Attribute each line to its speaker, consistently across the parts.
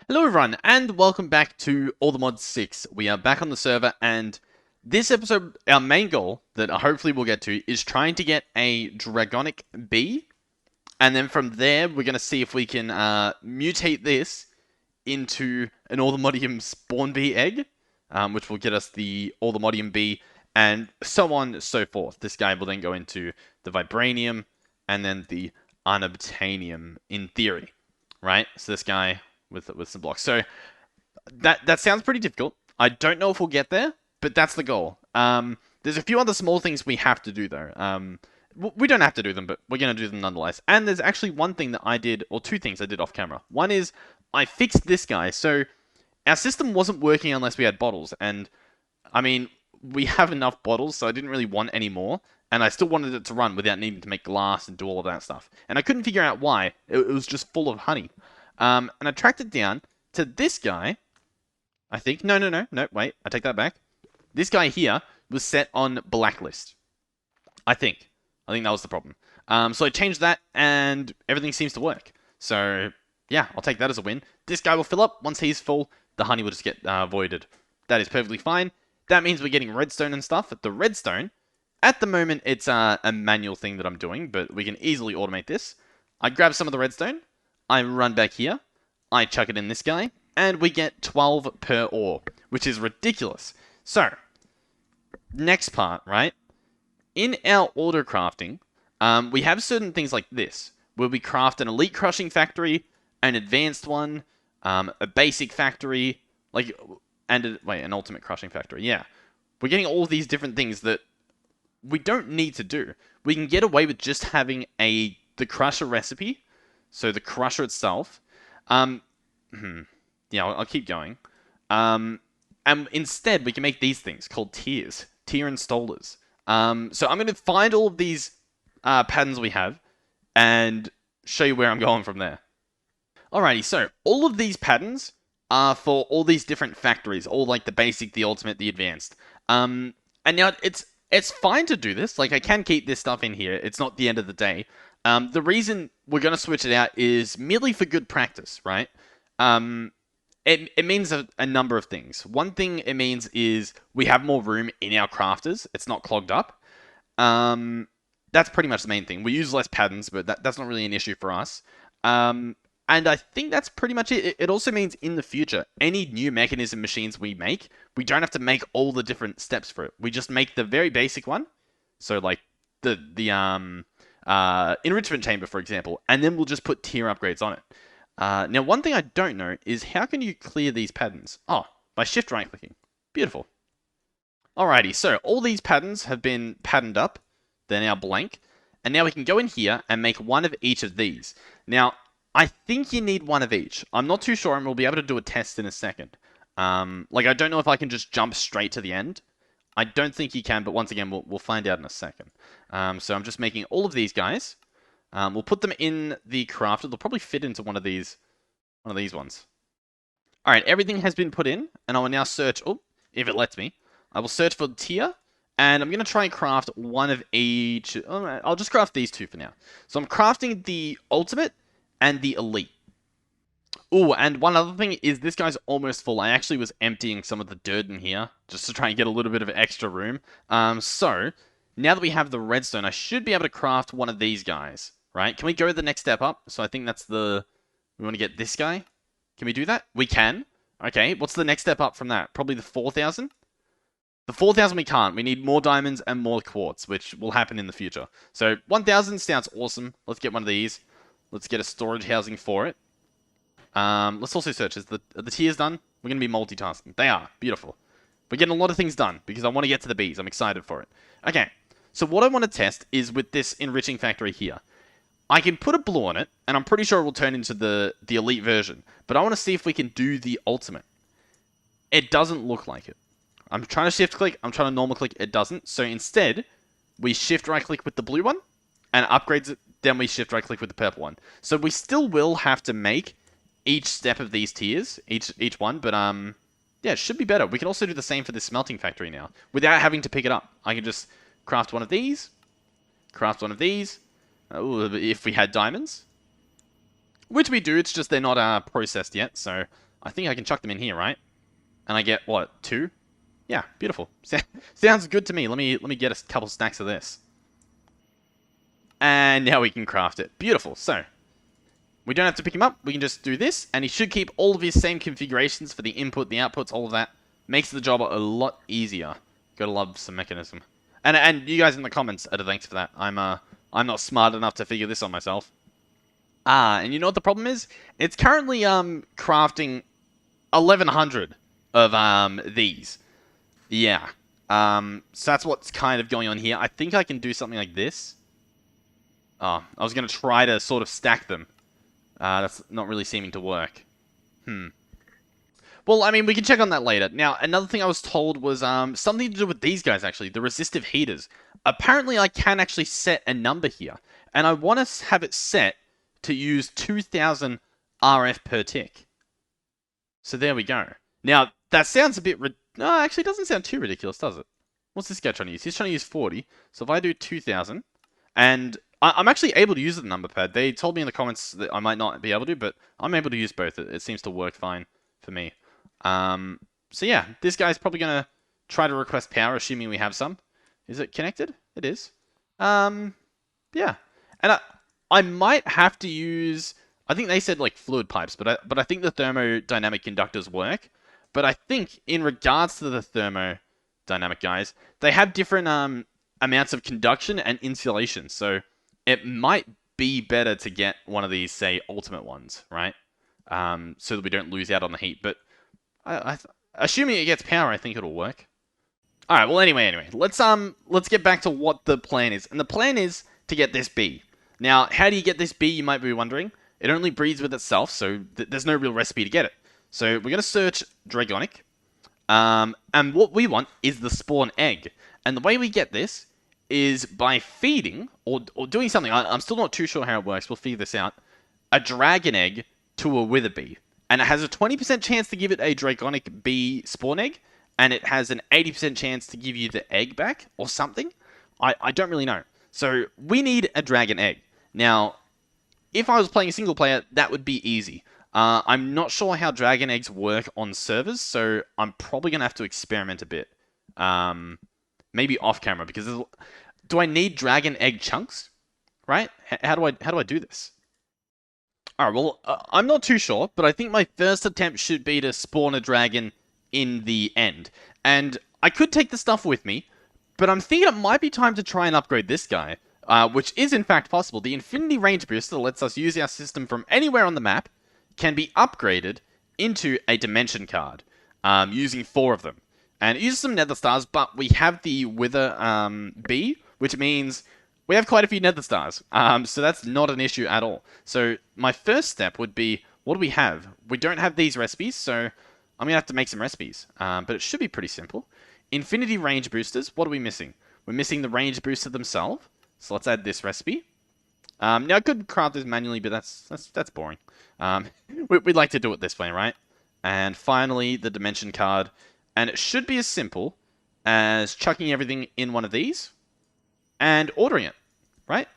Speaker 1: Hello everyone, and welcome back to All the Mods 6. We are back on the server, and this episode, our main goal, that hopefully we'll get to, is trying to get a Dragonic bee, and then from there, we're going to see if we can mutate this into an All the Modium spawn bee egg, which will get us the All the Modium bee, and so on and so forth. This guy will then go into the Vibranium, and then the Unobtainium, in theory, right? So this guy with some blocks. So that sounds pretty difficult. I don't know if we'll get there, but that's the goal. There's a few other small things we have to do though. We don't have to do them, but we're going to do them nonetheless. And there's actually one thing that I did, or two things I did off camera. One is I fixed this guy. So our system wasn't working unless we had bottles. And I mean, we have enough bottles, so I didn't really want any more. And I still wanted it to run without needing to make glass and do all of that stuff. And I couldn't figure out why. It was just full of honey. And I tracked it down to this guy, I think. No, wait, I take that back. This guy here was set on blacklist. I think that was the problem. So I changed that, and everything seems to work. So, yeah, I'll take that as a win. This guy will fill up. Once he's full, the honey will just get voided. That is perfectly fine. That means we're getting redstone and stuff. The redstone, at the moment, it's a manual thing that I'm doing, but we can easily automate this. I grab some of the redstone. I run back here, I chuck it in this guy, and we get 12 per ore, which is ridiculous. So, next part, right? In our auto crafting, we have certain things like this, where we craft an elite crushing factory, an advanced one, a basic factory, an ultimate crushing factory, yeah. We're getting all of these different things that we don't need to do. We can get away with just having the crusher recipe. So the crusher itself, yeah, I'll keep going. And instead, we can make these things called tiers, tier installers. So I'm going to find all of these patterns we have and show you where I'm going from there. Alrighty, so all of these patterns are for all these different factories, all like the basic, the ultimate, the advanced. And now it's fine to do this. Like I can keep this stuff in here. It's not the end of the day. The reason we're going to switch it out is merely for good practice, right? It means a number of things. One thing it means is we have more room in our crafters. It's not clogged up. That's pretty much the main thing. We use less patterns, but that's not really an issue for us. And I think that's pretty much it. It also means in the future, any new mechanism machines we make, we don't have to make all the different steps for it. We just make the very basic one. So like the enrichment chamber, for example, and then we'll just put tier upgrades on it. Now, one thing I don't know is how can you clear these patterns? Oh, by shift right clicking. Beautiful. Alrighty, so all these patterns have been patterned up. They're now blank. And now we can go in here and make one of each of these. Now, I think you need one of each. I'm not too sure, and we'll be able to do a test in a second. I don't know if I can just jump straight to the end. I don't think you can, but once again, we'll find out in a second. So I'm just making all of these guys. We'll put them in the crafter. They'll probably fit into one of these ones. All right, everything has been put in, and I will now search. Oh, if it lets me, I will search for tier, and I'm gonna try and craft one of each. I'll just craft these two for now. So I'm crafting the ultimate and the elite. Oh, and one other thing is this guy's almost full. I actually was emptying some of the dirt in here just to try and get a little bit of extra room. So now that we have the redstone, I should be able to craft one of these guys, right? Can we go the next step up? So I think that's we want to get this guy. Can we do that? We can. Okay, what's the next step up from that? Probably the 4,000? The 4,000 we can't. We need more diamonds and more quartz, which will happen in the future. So 1,000 sounds awesome. Let's get one of these. Let's get a storage housing for it. Let's also search. Are the tiers done? We're going to be multitasking. They are. Beautiful. We're getting a lot of things done because I want to get to the bees. I'm excited for it. Okay. So what I want to test is with this enriching factory here. I can put a blue on it, and I'm pretty sure it will turn into the elite version. But I want to see if we can do the ultimate. It doesn't look like it. I'm trying to shift click. I'm trying to normal click. It doesn't. So instead, we shift right click with the blue one and upgrades it. Then we shift right click with the purple one. So we still will have to make each step of these tiers, each one, but yeah, it should be better. We can also do the same for this smelting factory now, without having to pick it up. I can just craft one of these, craft one of these, if we had diamonds, which we do, it's just they're not processed yet, so I think I can chuck them in here, right? And I get, what, 2? Yeah, beautiful. Sounds good to me. Let me get a couple stacks of this. And now we can craft it. Beautiful. So, we don't have to pick him up. We can just do this, and he should keep all of his same configurations for the input, the outputs, all of that. Makes the job a lot easier. Gotta love some mechanism. And you guys in the comments are the thanks for that. I'm not smart enough to figure this on myself. And you know what the problem is? It's currently crafting 1100 of these. Yeah. So that's what's kind of going on here. I think I can do something like this. Oh, I was gonna try to sort of stack them. That's not really seeming to work. Well, I mean, we can check on that later. Now, another thing I was told was something to do with these guys, actually, the resistive heaters. Apparently, I can actually set a number here, and I want to have it set to use 2000 RF per tick. So there we go. Now, that sounds a bit... No, actually, it doesn't sound too ridiculous, does it? What's this guy trying to use? He's trying to use 40. So if I do 2000, and I'm actually able to use the number pad. They told me in the comments that I might not be able to, but I'm able to use both. It seems to work fine for me. So yeah, this guy's probably going to try to request power, assuming we have some. Is it connected? It is. Yeah. And I might have to use... I think they said like fluid pipes, but I think the thermodynamic conductors work. But I think in regards to the thermodynamic guys, they have different amounts of conduction and insulation. So it might be better to get one of these, say, ultimate ones, right? So that we don't lose out on the heat. But assuming it gets power, I think it'll work. All right. Well, anyway, let's get back to what the plan is. And the plan is to get this bee. Now, how do you get this bee? You might be wondering. It only breeds with itself, so there's no real recipe to get it. So we're going to search Dragonic. And what we want is the spawn egg. And the way we get this is by feeding, or doing something, I'm still not too sure how it works, we'll figure this out, a dragon egg to a wither bee. And it has a 20% chance to give it a Dragonic bee spawn egg, and it has an 80% chance to give you the egg back, or something. I don't really know. So we need a dragon egg. Now, if I was playing a single player, that would be easy. I'm not sure how dragon eggs work on servers, so I'm probably going to have to experiment a bit. Maybe off camera, because do I need dragon egg chunks? Right? How do I do this? Alright, well, I'm not too sure, but I think my first attempt should be to spawn a dragon in the end. And I could take the stuff with me, but I'm thinking it might be time to try and upgrade this guy. Which is in fact possible. The Infinity Range Booster lets us use our system from anywhere on the map, can be upgraded into a Dimension card, using 4 of them. And it uses some Nether Stars, but we have the Wither Bee, which means we have quite a few Nether Stars. So that's not an issue at all. So my first step would be, what do we have? We don't have these recipes, so I'm going to have to make some recipes. But it should be pretty simple. Infinity Range Boosters, what are we missing? We're missing the Range Booster themselves. So let's add this recipe. Now I could craft this manually, but that's boring. We'd like to do it this way, right? And finally, the Dimension card. And it should be as simple as chucking everything in one of these and ordering it, right?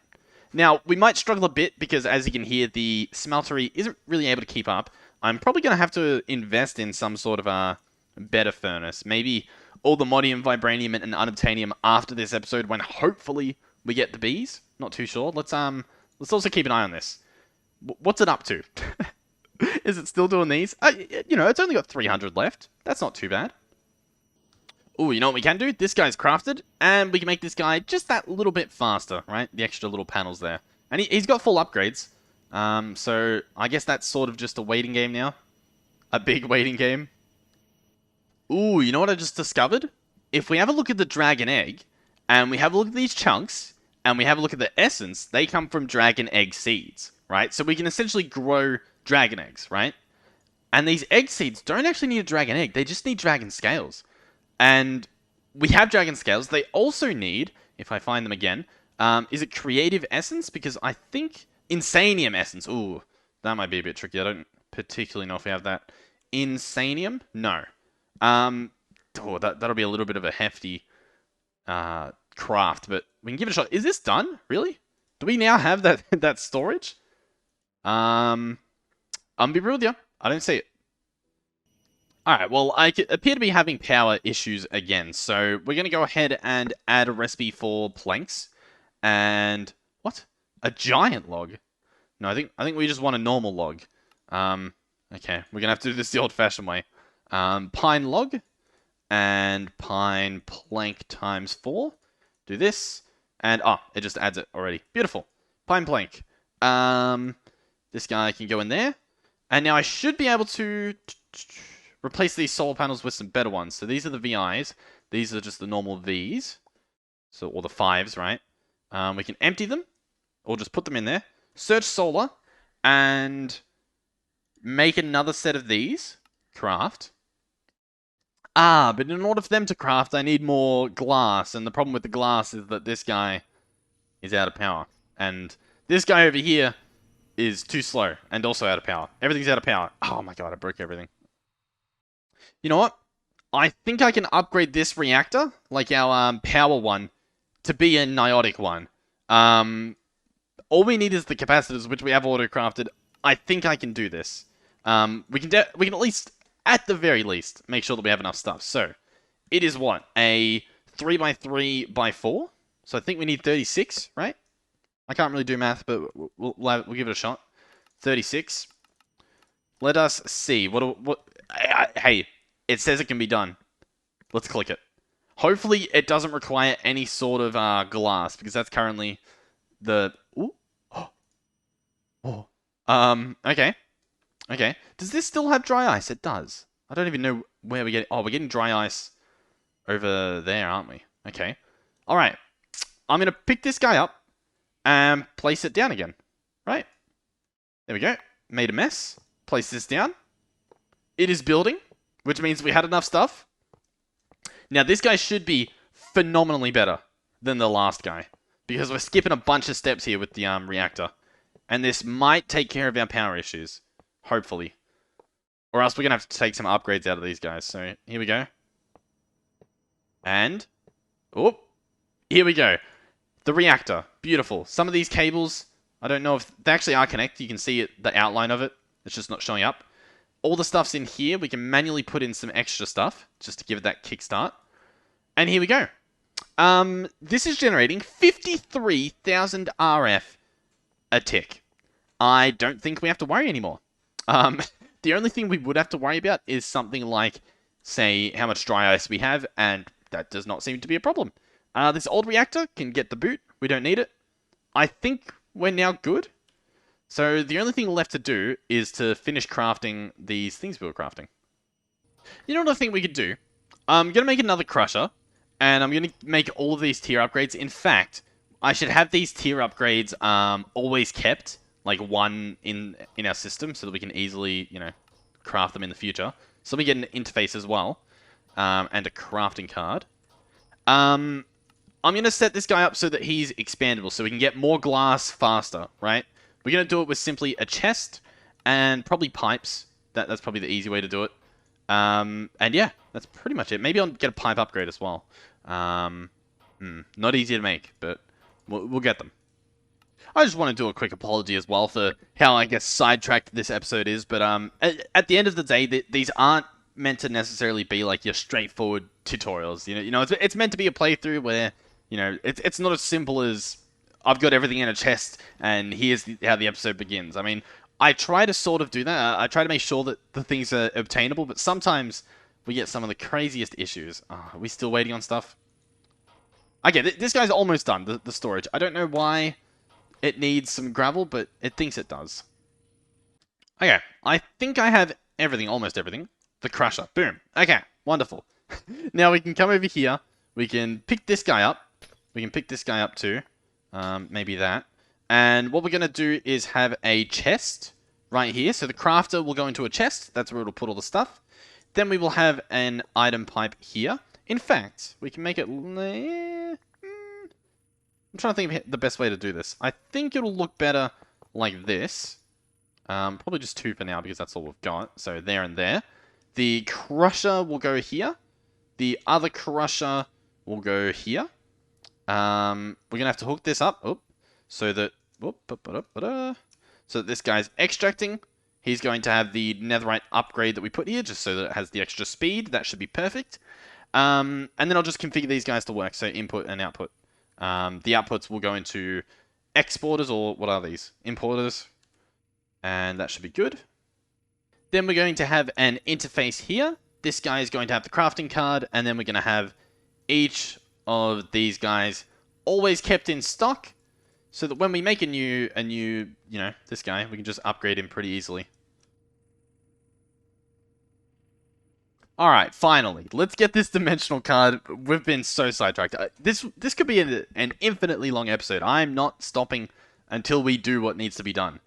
Speaker 1: Now, we might struggle a bit because, as you can hear, the smeltery isn't really able to keep up. I'm probably going to have to invest in some sort of a better furnace. Maybe all the modium, vibranium, and unobtainium after this episode when hopefully we get the bees. Not too sure. Let's also keep an eye on this. What's it up to? Is it still doing these? It's only got 300 left. That's not too bad. Ooh, you know what we can do? This guy's crafted, and we can make this guy just that little bit faster, right? The extra little panels there. And he's got full upgrades. So I guess that's sort of just a waiting game now. A big waiting game. Ooh, you know what I just discovered? If we have a look at the dragon egg, and we have a look at these chunks, and we have a look at the essence, they come from dragon egg seeds, right? So we can essentially grow dragon eggs, right? And these egg seeds don't actually need a dragon egg, they just need dragon scales. And we have dragon scales. They also need, if I find them again, is it creative essence? Because I think insanium essence. Ooh, that might be a bit tricky. I don't particularly know if we have that. Insanium? No. That'll be a little bit of a hefty craft, but we can give it a shot. Is this done? Really? Do we now have that storage? I'm be real with you. I don't see it. Alright, well, I appear to be having power issues again, so we're going to go ahead and add a recipe for planks. And... what? A giant log? No, I think we just want a normal log. Okay, we're going to have to do this the old-fashioned way. Pine log, and pine plank times 4. Do this, and... oh, it just adds it already. Beautiful. Pine plank. This guy can go in there. And now I should be able to... replace these solar panels with some better ones. So these are the VIs. These are just the normal Vs. So, or the 5s, right? We can empty them, or just put them in there. Search solar, and make another set of these. Craft. But in order for them to craft, I need more glass. And the problem with the glass is that this guy is out of power. And this guy over here is too slow, and also out of power. Everything's out of power. Oh my god, I broke everything. You know what? I think I can upgrade this reactor, like our power one, to be a niotic one. All we need is the capacitors, which we have auto-crafted. I think I can do this. We can at least, at the very least, make sure that we have enough stuff. So, it is what? A 3x3x4? So I think we need 36, right? I can't really do math, but we'll give it a shot. 36. Let us see. Hey, it says it can be done. Let's click it. Hopefully, it doesn't require any sort of glass, because that's currently the... ooh. Oh. Okay. Okay. Does this still have dry ice? It does. I don't even know where we're getting... oh, we're getting dry ice over there, aren't we? Okay. Alright. I'm going to pick this guy up and place it down again. Right? There we go. Made a mess. Place this down. It is building, which means we had enough stuff. Now, this guy should be phenomenally better than the last guy, because we're skipping a bunch of steps here with the reactor. And this might take care of our power issues. Hopefully. Or else we're going to have to take some upgrades out of these guys. So, here we go. And... oh! Here we go. The reactor. Beautiful. Some of these cables, I don't know if... they actually are connected. You can see it, the outline of it. It's just not showing up. All the stuff's in here. We can manually put in some extra stuff, just to give it that kickstart. And here we go. This is generating 53,000 RF a tick. I don't think we have to worry anymore. The only thing we would have to worry about is something like, say, how much dry ice we have, and that does not seem to be a problem. This old reactor can get the boot. We don't need it. I think we're now good. So the only thing left to do is to finish crafting these things we were crafting. You know what I think we could do? I'm going to make another crusher, and I'm going to make all of these tier upgrades. In fact, I should have these tier upgrades always kept, like one in our system, so that we can easily, you know, craft them in the future. So let me get an interface as well, and a crafting card. I'm going to set this guy up so that he's expandable, so we can get more glass faster, right? We're going to do it with simply a chest and probably pipes. That's probably the easy way to do it. And yeah, that's pretty much it. Maybe I'll get a pipe upgrade as well. Not easy to make, but we'll get them. I just want to do a quick apology as well for how, I guess, sidetracked this episode is. But at the end of the day, these aren't meant to necessarily be like your straightforward tutorials. You know, it's meant to be a playthrough where, you know, it's not as simple as I've got everything in a chest and here's how the episode begins. I mean, I try to sort of do that. I try to make sure that the things are obtainable, but sometimes we get some of the craziest issues. Oh, are we still waiting on stuff? Okay, this guy's almost done, the storage. I don't know why it needs some gravel, but it thinks it does. Okay, I think I have everything, almost everything. The crusher. Boom. Okay, wonderful. Now we can come over here. We can pick this guy up. We can pick this guy up too. Maybe that. And what we're going to do is have a chest right here. So the crafter will go into a chest. That's where it'll put all the stuff. Then we will have an item pipe here. In fact, we can make it... I'm trying to think of the best way to do this. I think it'll look better like this. Probably just 2 for now because that's all we've got. So there and there. The crusher will go here. The other crusher will go here. We're going to have to hook this up. So that... so that this guy's extracting. He's going to have the netherite upgrade that we put here, just so that it has the extra speed. That should be perfect. And then I'll just configure these guys to work, so input and output. The outputs will go into exporters, or what are these? Importers. And that should be good. Then we're going to have an interface here. This guy is going to have the crafting card, and then we're going to have each of these guys always kept in stock, so that when we make a new, this guy, we can just upgrade him pretty easily. Alright, finally. Let's get this dimensional card. We've been so sidetracked. This could be an infinitely long episode. I'm not stopping until we do what needs to be done.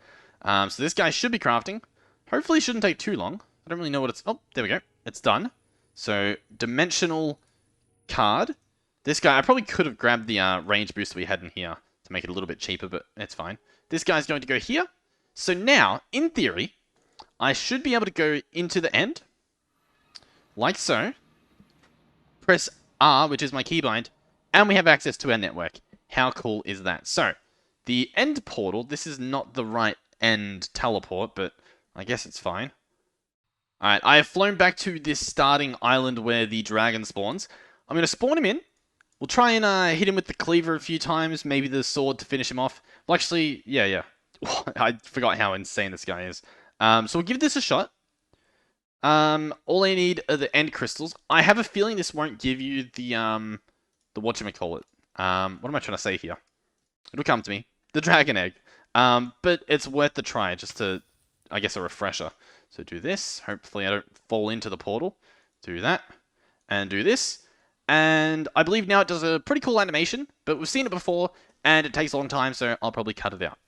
Speaker 1: So this guy should be crafting. Hopefully it shouldn't take too long. I don't really know what it's... Oh, there we go. It's done. So, dimensional card. This guy, I probably could have grabbed the range boost we had in here to make it a little bit cheaper, but it's fine. This guy's going to go here. So now, in theory, I should be able to go into the end. Like so. Press R, which is my keybind, and we have access to our network. How cool is that? So, the end portal, this is not the right end teleport, but I guess it's fine. Alright, I have flown back to this starting island where the dragon spawns. I'm going to spawn him in. We'll try and hit him with the cleaver a few times, maybe the sword to finish him off. Well, actually, yeah. I forgot how insane this guy is. So we'll give this a shot. All I need are the end crystals. I have a feeling this won't give you the whatchamacallit. What am I trying to say here? It'll come to me. The dragon egg. But it's worth the try, just to, I guess, a refresher. So do this. Hopefully I don't fall into the portal. Do that. And do this. And I believe now it does a pretty cool animation, but we've seen it before, and it takes a long time, so I'll probably cut it out.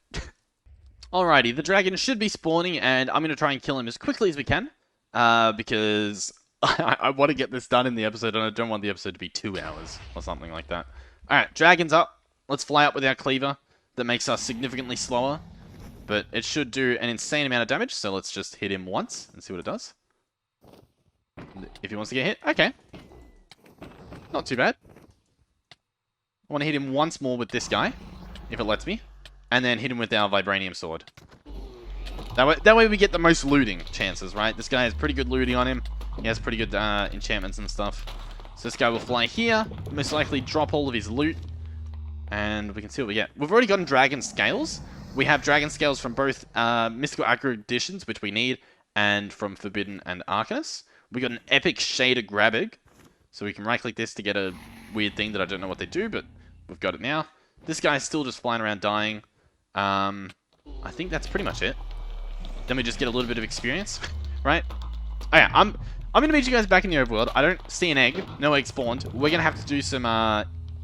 Speaker 1: Alrighty, the dragon should be spawning, and I'm going to try and kill him as quickly as we can, because I want to get this done in the episode, and I don't want the episode to be 2 hours, or something like that. Alright, dragon's up. Let's fly up with our cleaver. That makes us significantly slower, but it should do an insane amount of damage, so let's just hit him once and see what it does. If he wants to get hit, okay. Not too bad. I want to hit him once more with this guy, if it lets me, and then hit him with our vibranium sword. That way we get the most looting chances, right? This guy has pretty good looting on him. He has pretty good enchantments and stuff. So this guy will fly here, most likely drop all of his loot, and we can see what we get. We've already gotten dragon scales. We have dragon scales from both mystical aggro editions, which we need, and from Forbidden and Arcanus. We got an epic shader grab egg. So we can right-click this to get a weird thing that I don't know what they do, but we've got it now. This guy's still just flying around dying. I think that's pretty much it. Then we just get a little bit of experience, right? Oh yeah, I'm going to meet you guys back in the overworld. I don't see an egg. No egg spawned. We're going to have to do some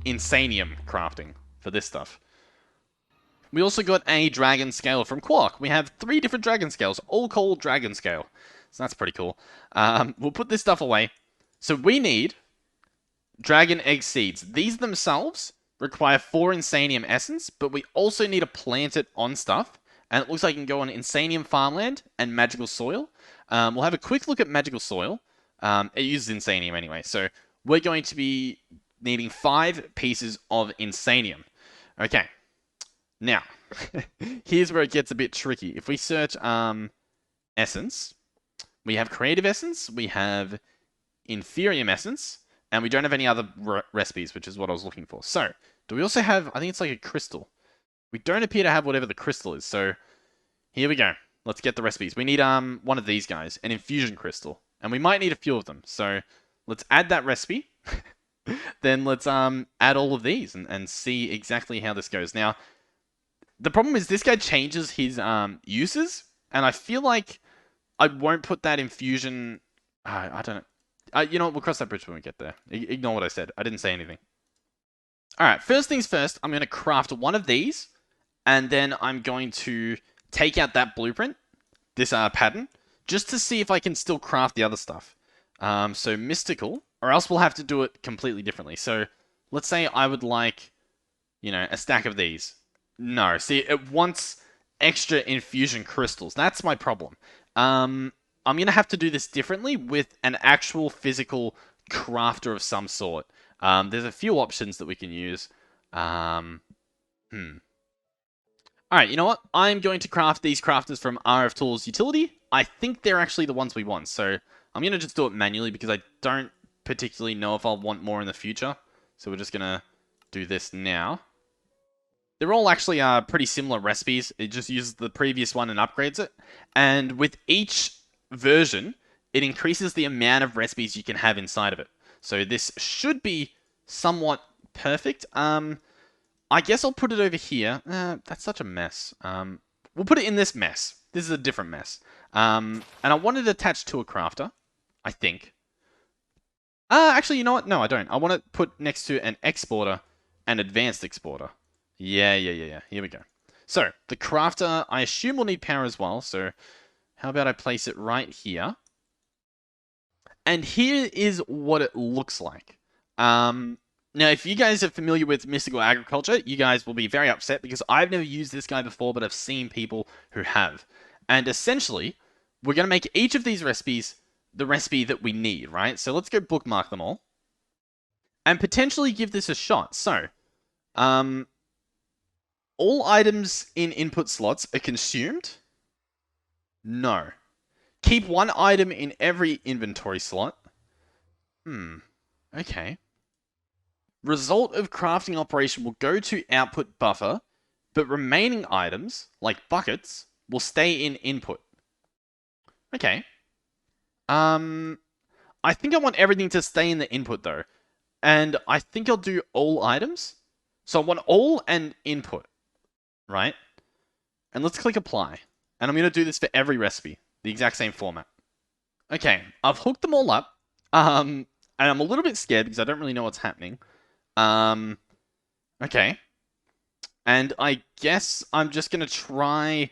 Speaker 1: insanium crafting for this stuff. We also got a dragon scale from Quark. We have 3 different dragon scales, all called dragon scale. So that's pretty cool. We'll put this stuff away. So we need dragon egg seeds. These themselves require 4 insanium essence, but we also need to plant it on stuff. And it looks like it can go on insanium farmland and magical soil. We'll have a quick look at magical soil. It uses insanium anyway. So we're going to be needing 5 pieces of insanium. Okay. Now, here's where it gets a bit tricky. If we search essence, we have creative essence, we have inferium essence, and we don't have any other recipes, which is what I was looking for. So, do we also have, I think it's like a crystal. We don't appear to have whatever the crystal is, so here we go. Let's get the recipes. We need one of these guys, an infusion crystal, and we might need a few of them. So, let's add that recipe. Then let's add all of these and see exactly how this goes. Now, the problem is this guy changes his uses, and I feel like I won't put that infusion... I don't know. You know what? We'll cross that bridge when we get there. Ignore what I said. I didn't say anything. Alright, first things first, I'm going to craft one of these, and then I'm going to take out that blueprint, this pattern, just to see if I can still craft the other stuff. So mystical, or else we'll have to do it completely differently. So let's say I would like, you know, a stack of these. No, see, it wants extra infusion crystals. That's my problem. I'm going to have to do this differently with an actual physical crafter of some sort. There's a few options that we can use. Alright, you know what? I'm going to craft these crafters from RF Tools Utility. I think they're actually the ones we want, so I'm going to just do it manually because I don't particularly know if I'll want more in the future. So we're just going to do this now. They're all actually pretty similar recipes. It just uses the previous one and upgrades it. And with each version, it increases the amount of recipes you can have inside of it. So this should be somewhat perfect. I guess I'll put it over here. That's such a mess. We'll put it in this mess. This is a different mess. And I want it attached to a crafter, I think. Actually, you know what? No, I don't. I want it put next to an exporter, an advanced exporter. Yeah. Here we go. So, the crafter, I assume will need power as well. So, how about I place it right here? And here is what it looks like. Now, if you guys are familiar with Mystical Agriculture, you guys will be very upset because I've never used this guy before, but I've seen people who have. And essentially, we're going to make each of these recipes the recipe that we need, right? So let's go bookmark them all. And potentially give this a shot. So, all items in input slots are consumed? No. Keep one item in every inventory slot? Okay. Result of crafting operation will go to output buffer, but remaining items, like buckets, will stay in input. Okay. I think I want everything to stay in the input though. And I think I'll do all items. So I want all and input, right? And let's click apply. And I'm going to do this for every recipe, the exact same format. Okay, I've hooked them all up. And I'm a little bit scared because I don't really know what's happening. Okay. And I guess I'm just going to try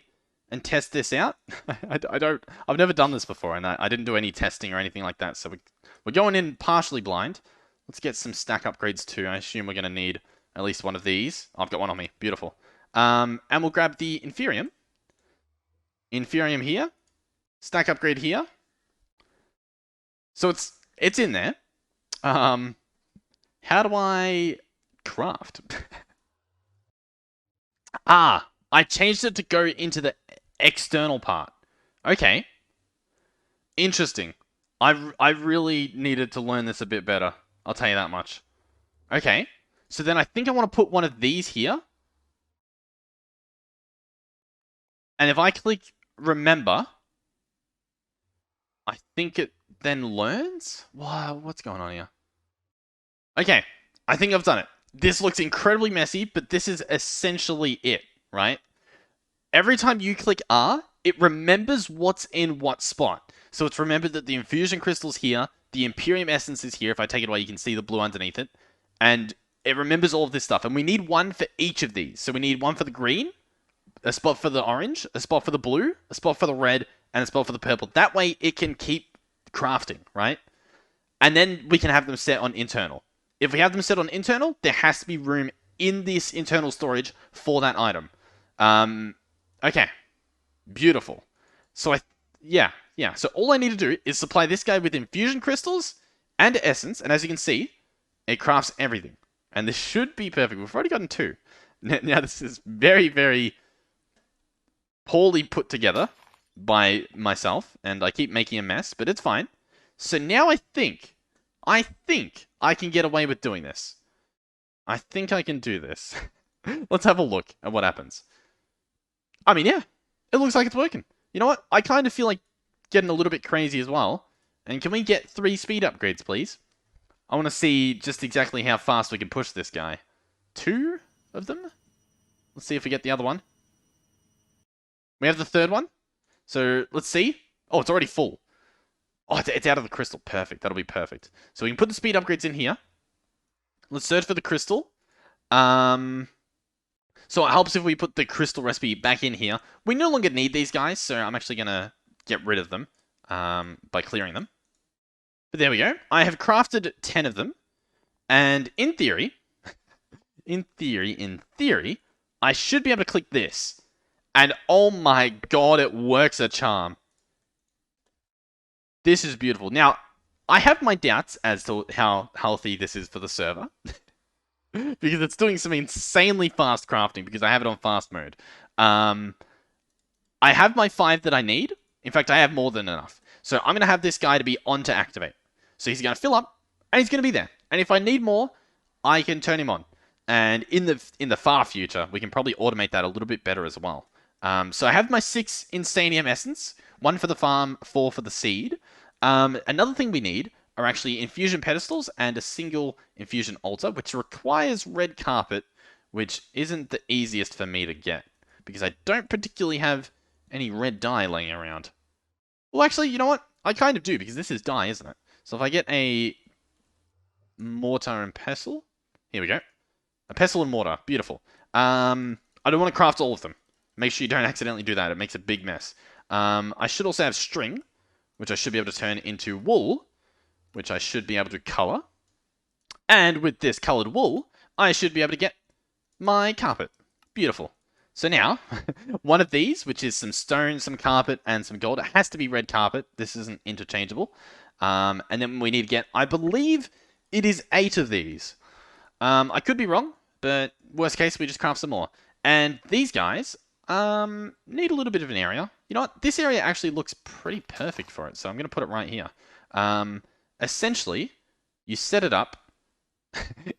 Speaker 1: and test this out. I've never done this before, and I didn't do any testing or anything like that, so we're going in partially blind. Let's get some stack upgrades too. I assume we're going to need at least one of these. I've got one on me. Beautiful. And we'll grab the Inferium. Inferium here. Stack upgrade here. So it's in there. How do I craft? I changed it to go into the external part. Okay. Interesting. I really needed to learn this a bit better. I'll tell you that much. Okay. So then I think I want to put one of these here. And if I click remember, I think it then learns? Wow, what's going on here? Okay, I think I've done it. This looks incredibly messy, but this is essentially it, right? Every time you click R, it remembers what's in what spot. So it's remembered that the infusion crystal's here, the Imperium essence is here. If I take it away, you can see the blue underneath it. And it remembers all of this stuff. And we need one for each of these. So we need one for the green, a spot for the orange, a spot for the blue, a spot for the red, and a spot for the purple. That way it can keep crafting, right? And then we can have them set on internal. If we have them set on internal, there has to be room in this internal storage for that item. Okay. Beautiful. So yeah. So all I need to do is supply this guy with infusion crystals and essence, and as you can see, it crafts everything. And this should be perfect. We've already gotten 2. Now this is very, very poorly put together by myself, and I keep making a mess, but it's fine. So now I think I can get away with doing this. I think I can do this. Let's have a look at what happens. I mean, yeah, it looks like it's working. You know what? I kind of feel like getting a little bit crazy as well. And can we get 3 speed upgrades, please? I want to see just exactly how fast we can push this guy. 2 of them? Let's see if we get the other one. We have the 3rd one. So, let's see. Oh, it's already full. Oh, it's out of the crystal. Perfect. That'll be perfect. So we can put the speed upgrades in here. Let's search for the crystal. So it helps if we put the crystal recipe back in here. We no longer need these guys, so I'm actually going to get rid of them by clearing them. But there we go. I have crafted 10 of them. And in theory, I should be able to click this. And oh my god, it works a charm. This is beautiful. Now, I have my doubts as to how healthy this is for the server. Because it's doing some insanely fast crafting because I have it on fast mode. I have my 5 that I need. In fact, I have more than enough. So I'm going to have this guy to be on to activate. So he's going to fill up, and he's going to be there. And if I need more, I can turn him on. And in the far future, we can probably automate that a little bit better as well. So I have my 6 Insanium Essence, 1 for the farm, 4 for the seed. Another thing we need are actually infusion pedestals and a single infusion altar, which requires red carpet, which isn't the easiest for me to get, because I don't particularly have any red dye laying around. Well, actually, you know what? I kind of do, because this is dye, isn't it? So if I get a mortar and pestle, here we go. A pestle and mortar, beautiful. I don't want to craft all of them. Make sure you don't accidentally do that, it makes a big mess. I should also have string, which I should be able to turn into wool, which I should be able to color. And with this colored wool, I should be able to get my carpet. Beautiful. So now, one of these, which is some stone, some carpet, and some gold, it has to be red carpet. This isn't interchangeable. And then we need to get, I believe it is 8 of these. I could be wrong, but worst case, we just craft some more. And these guys need a little bit of an area. You know what? This area actually looks pretty perfect for it, so I'm going to put it right here. Essentially, you set it up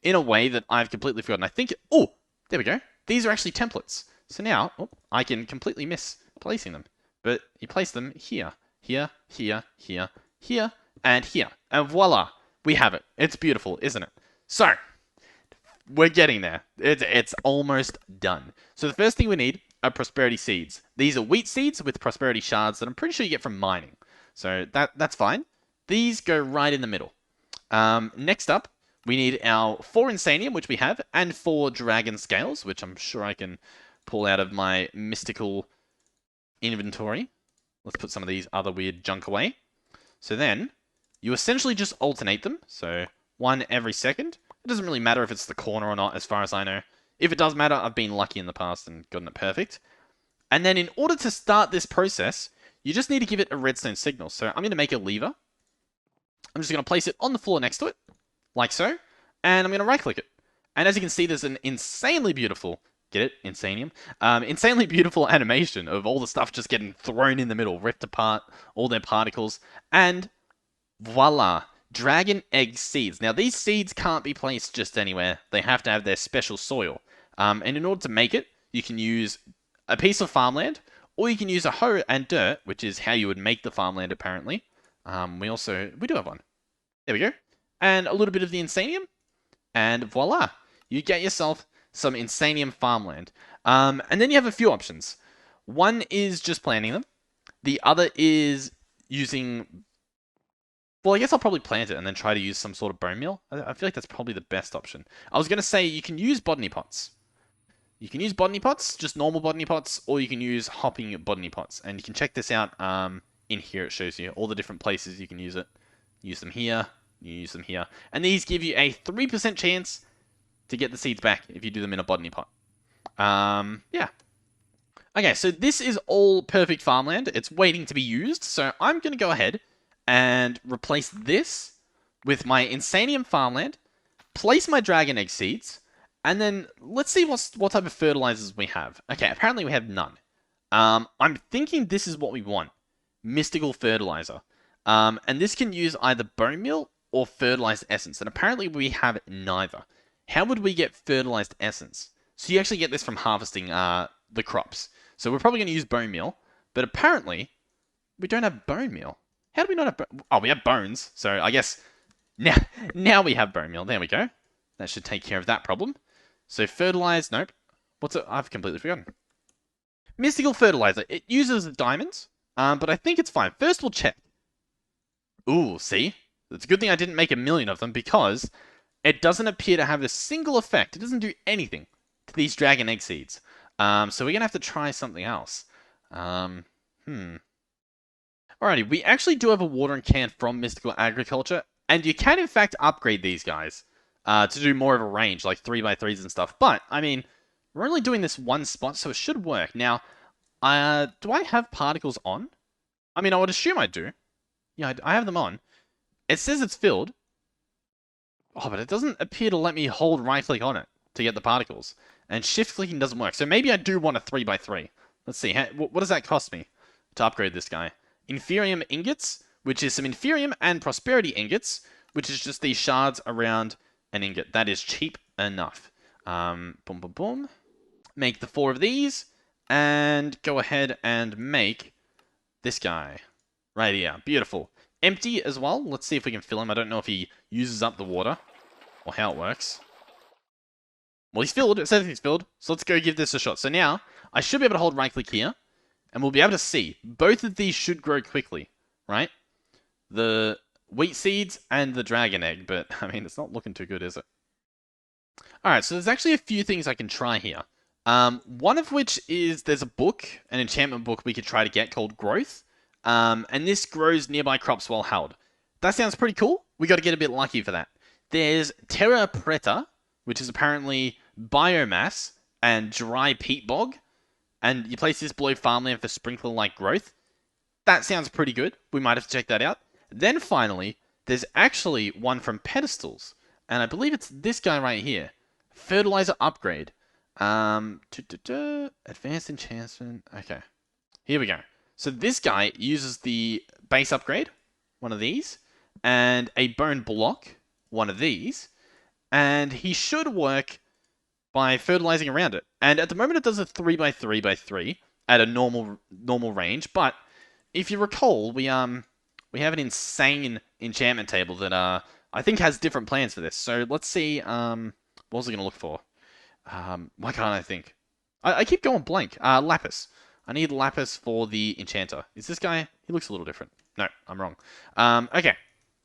Speaker 1: in a way that I've completely forgotten. I think... Oh, there we go. These are actually templates. So now, I can completely miss placing them. But you place them here, here, here, here, here, and here. And voila! We have it. It's beautiful, isn't it? So, we're getting there. It's almost done. So the first thing we need are prosperity seeds. These are wheat seeds with prosperity shards that I'm pretty sure you get from mining. So that's fine. These go right in the middle. Next up, we need our 4 Insanium, which we have, and 4 Dragon Scales, which I'm sure I can pull out of my mystical inventory. Let's put some of these other weird junk away. So then, you essentially just alternate them. So 1 every second. It doesn't really matter if it's the corner or not, as far as I know. If it does matter, I've been lucky in the past and gotten it perfect. And then in order to start this process, you just need to give it a redstone signal. So I'm going to make a lever. I'm just going to place it on the floor next to it, like so. And I'm going to right-click it. And as you can see, there's an insanely beautiful, get it? Insanium? Insanely beautiful animation of all the stuff just getting thrown in the middle, ripped apart, all their particles. And voila! Dragon egg seeds. Now, these seeds can't be placed just anywhere. They have to have their special soil. And in order to make it, you can use a piece of farmland, or you can use a hoe and dirt, which is how you would make the farmland, apparently. We do have one. There we go. And a little bit of the Insanium. And voila! You get yourself some Insanium farmland. And then you have a few options. One is just planting them. The other is using... Well, I guess I'll probably plant it and then try to use some sort of bone meal. I feel like that's probably the best option. I was going to say you can use botany pots. You can use botany pots, just normal botany pots, or you can use hopping botany pots. And you can check this out in here. It shows you all the different places you can use it. Use them here, you use them here. And these give you a 3% chance to get the seeds back if you do them in a botany pot. Yeah. Okay, so this is all perfect farmland. It's waiting to be used. So I'm going to go ahead and replace this with my Insanium farmland, place my dragon egg seeds, and then let's see what type of fertilizers we have. Okay, apparently we have none. I'm thinking this is what we want. Mystical fertilizer. And this can use either bone meal or fertilized essence, and apparently we have neither. How would we get fertilized essence? So you actually get this from harvesting the crops. So we're probably going to use bone meal, but apparently we don't have bone meal. How do we not have... Oh, we have bones. So I guess now we have bone meal. There we go. That should take care of that problem. So fertilize... Nope. What's it? I've completely forgotten. Mystical fertilizer. It uses diamonds, but I think it's fine. First, we'll check. Ooh, see? It's a good thing I didn't make a million of them, because it doesn't appear to have a single effect. It doesn't do anything to these dragon egg seeds. So we're going to have to try something else. Alrighty, we actually do have a watering can from Mystical Agriculture, and you can in fact upgrade these guys to do more of a range, like 3x3s and stuff. But, I mean, we're only doing this one spot, so it should work. Now, do I have particles on? I mean, I would assume I do. Yeah, I have them on. It says it's filled. Oh, but it doesn't appear to let me hold right-click on it to get the particles. And shift clicking doesn't work. So maybe I do want a 3x3. Let's see. What does that cost me to upgrade this guy? Inferium ingots, which is some Inferium and Prosperity ingots, which is just these shards around an ingot. That is cheap enough. Boom, boom, boom. Make the 4 of these. And go ahead and make this guy. Right here. Beautiful. Empty as well. Let's see if we can fill him. I don't know if he uses up the water or how it works. Well, he's filled. It says he's filled. So let's go give this a shot. So now, I should be able to hold right click here. And we'll be able to see. Both of these should grow quickly. Right? The wheat seeds and the dragon egg. But, I mean, it's not looking too good, is it? Alright, so there's actually a few things I can try here. One of which is there's a book, an enchantment book we could try to get called Growth. And this grows nearby crops while held. That sounds pretty cool. We got to get a bit lucky for that. There's Terra Preta, which is apparently biomass and dry peat bog. And you place this below farmland for sprinkler-like growth. That sounds pretty good. We might have to check that out. Then finally, there's actually one from Pedestals. And I believe it's this guy right here. Fertilizer upgrade. Advanced enchantment. Okay. Here we go. So this guy uses the base upgrade, one of these, and a bone block, one of these, and he should work by fertilizing around it. And at the moment it does a 3x3x3 at a normal range, but if you recall, we have an insane enchantment table that I think has different plans for this. So let's see, what was I going to look for? Why can't I think? I keep going blank. Lapis. I need lapis for the enchanter. Is this guy? He looks a little different. No, I'm wrong. Okay.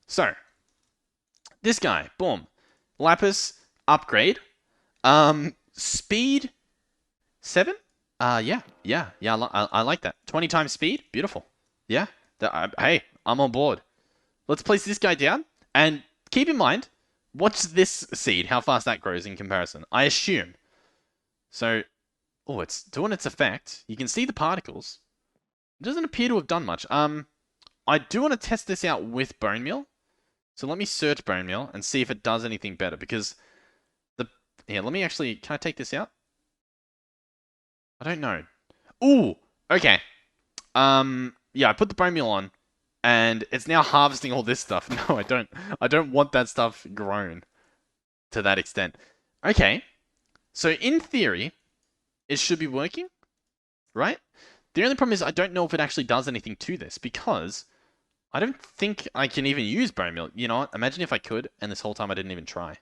Speaker 1: So, this guy. Boom. Lapis. Upgrade. Speed. 7? Yeah. I like that. 20 times speed. Beautiful. Yeah. Hey, I'm on board. Let's place this guy down. And keep in mind, watch this seed. How fast that grows in comparison. I assume. So... Oh, it's doing its effect. You can see the particles. It doesn't appear to have done much. I do want to test this out with bone meal. So let me search bone meal and see if it does anything better. Because let me actually... Can I take this out? I don't know. Ooh, okay. Yeah, I put the bone meal on. And it's now harvesting all this stuff. No, I don't. I don't want that stuff grown to that extent. Okay. So in theory... It should be working, right? The only problem is I don't know if it actually does anything to this because I don't think I can even use bone meal. You know what? Imagine if I could, and this whole time I didn't even try.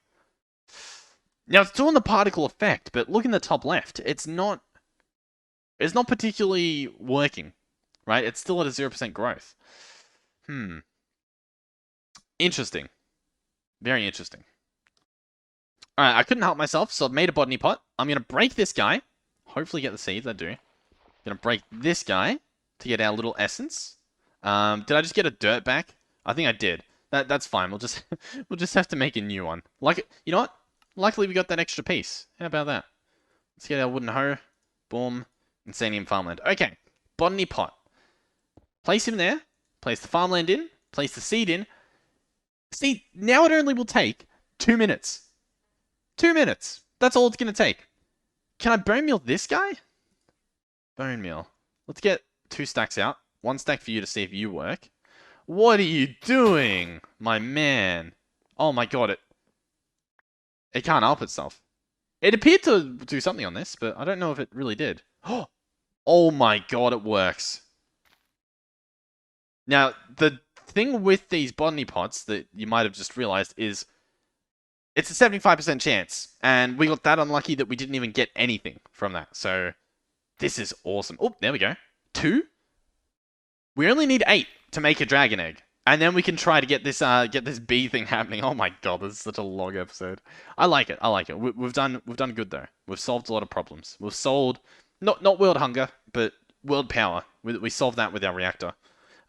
Speaker 1: Now, it's doing the particle effect, but look in the top left. It's not particularly working, right? It's still at a 0% growth. Interesting. Very interesting. Alright, I couldn't help myself, so I've made a botany pot. I'm going to break this guy. Hopefully get the seeds, I do. Gonna break this guy to get our little essence. Did I just get a dirt back? I think I did. That's fine. We'll just have to make a new one. Like, you know what? Luckily we got that extra piece. How about that? Let's get our wooden hoe. Boom. Insanium farmland. Okay. Botany pot. Place him there. Place the farmland in. Place the seed in. See, now it only will take 2 minutes. 2 minutes. That's all it's gonna take. Can I bone meal this guy? Bone meal. Let's get 2 stacks out. 1 stack for you to see if you work. What are you doing, my man? Oh my god, it can't help itself. It appeared to do something on this, but I don't know if it really did. Oh my god, it works. Now, the thing with these botany pots that you might have just realized is it's a 75% chance, and we got that unlucky that we didn't even get anything from that. So, this is awesome. Oh, there we go. 2? We only need 8 to make a dragon egg, and then we can try to get this bee thing happening. Oh my god, this is such a long episode. I like it. I like it. We've done good though. We've solved a lot of problems. We've solved not world hunger, but world power. We solved that with our reactor.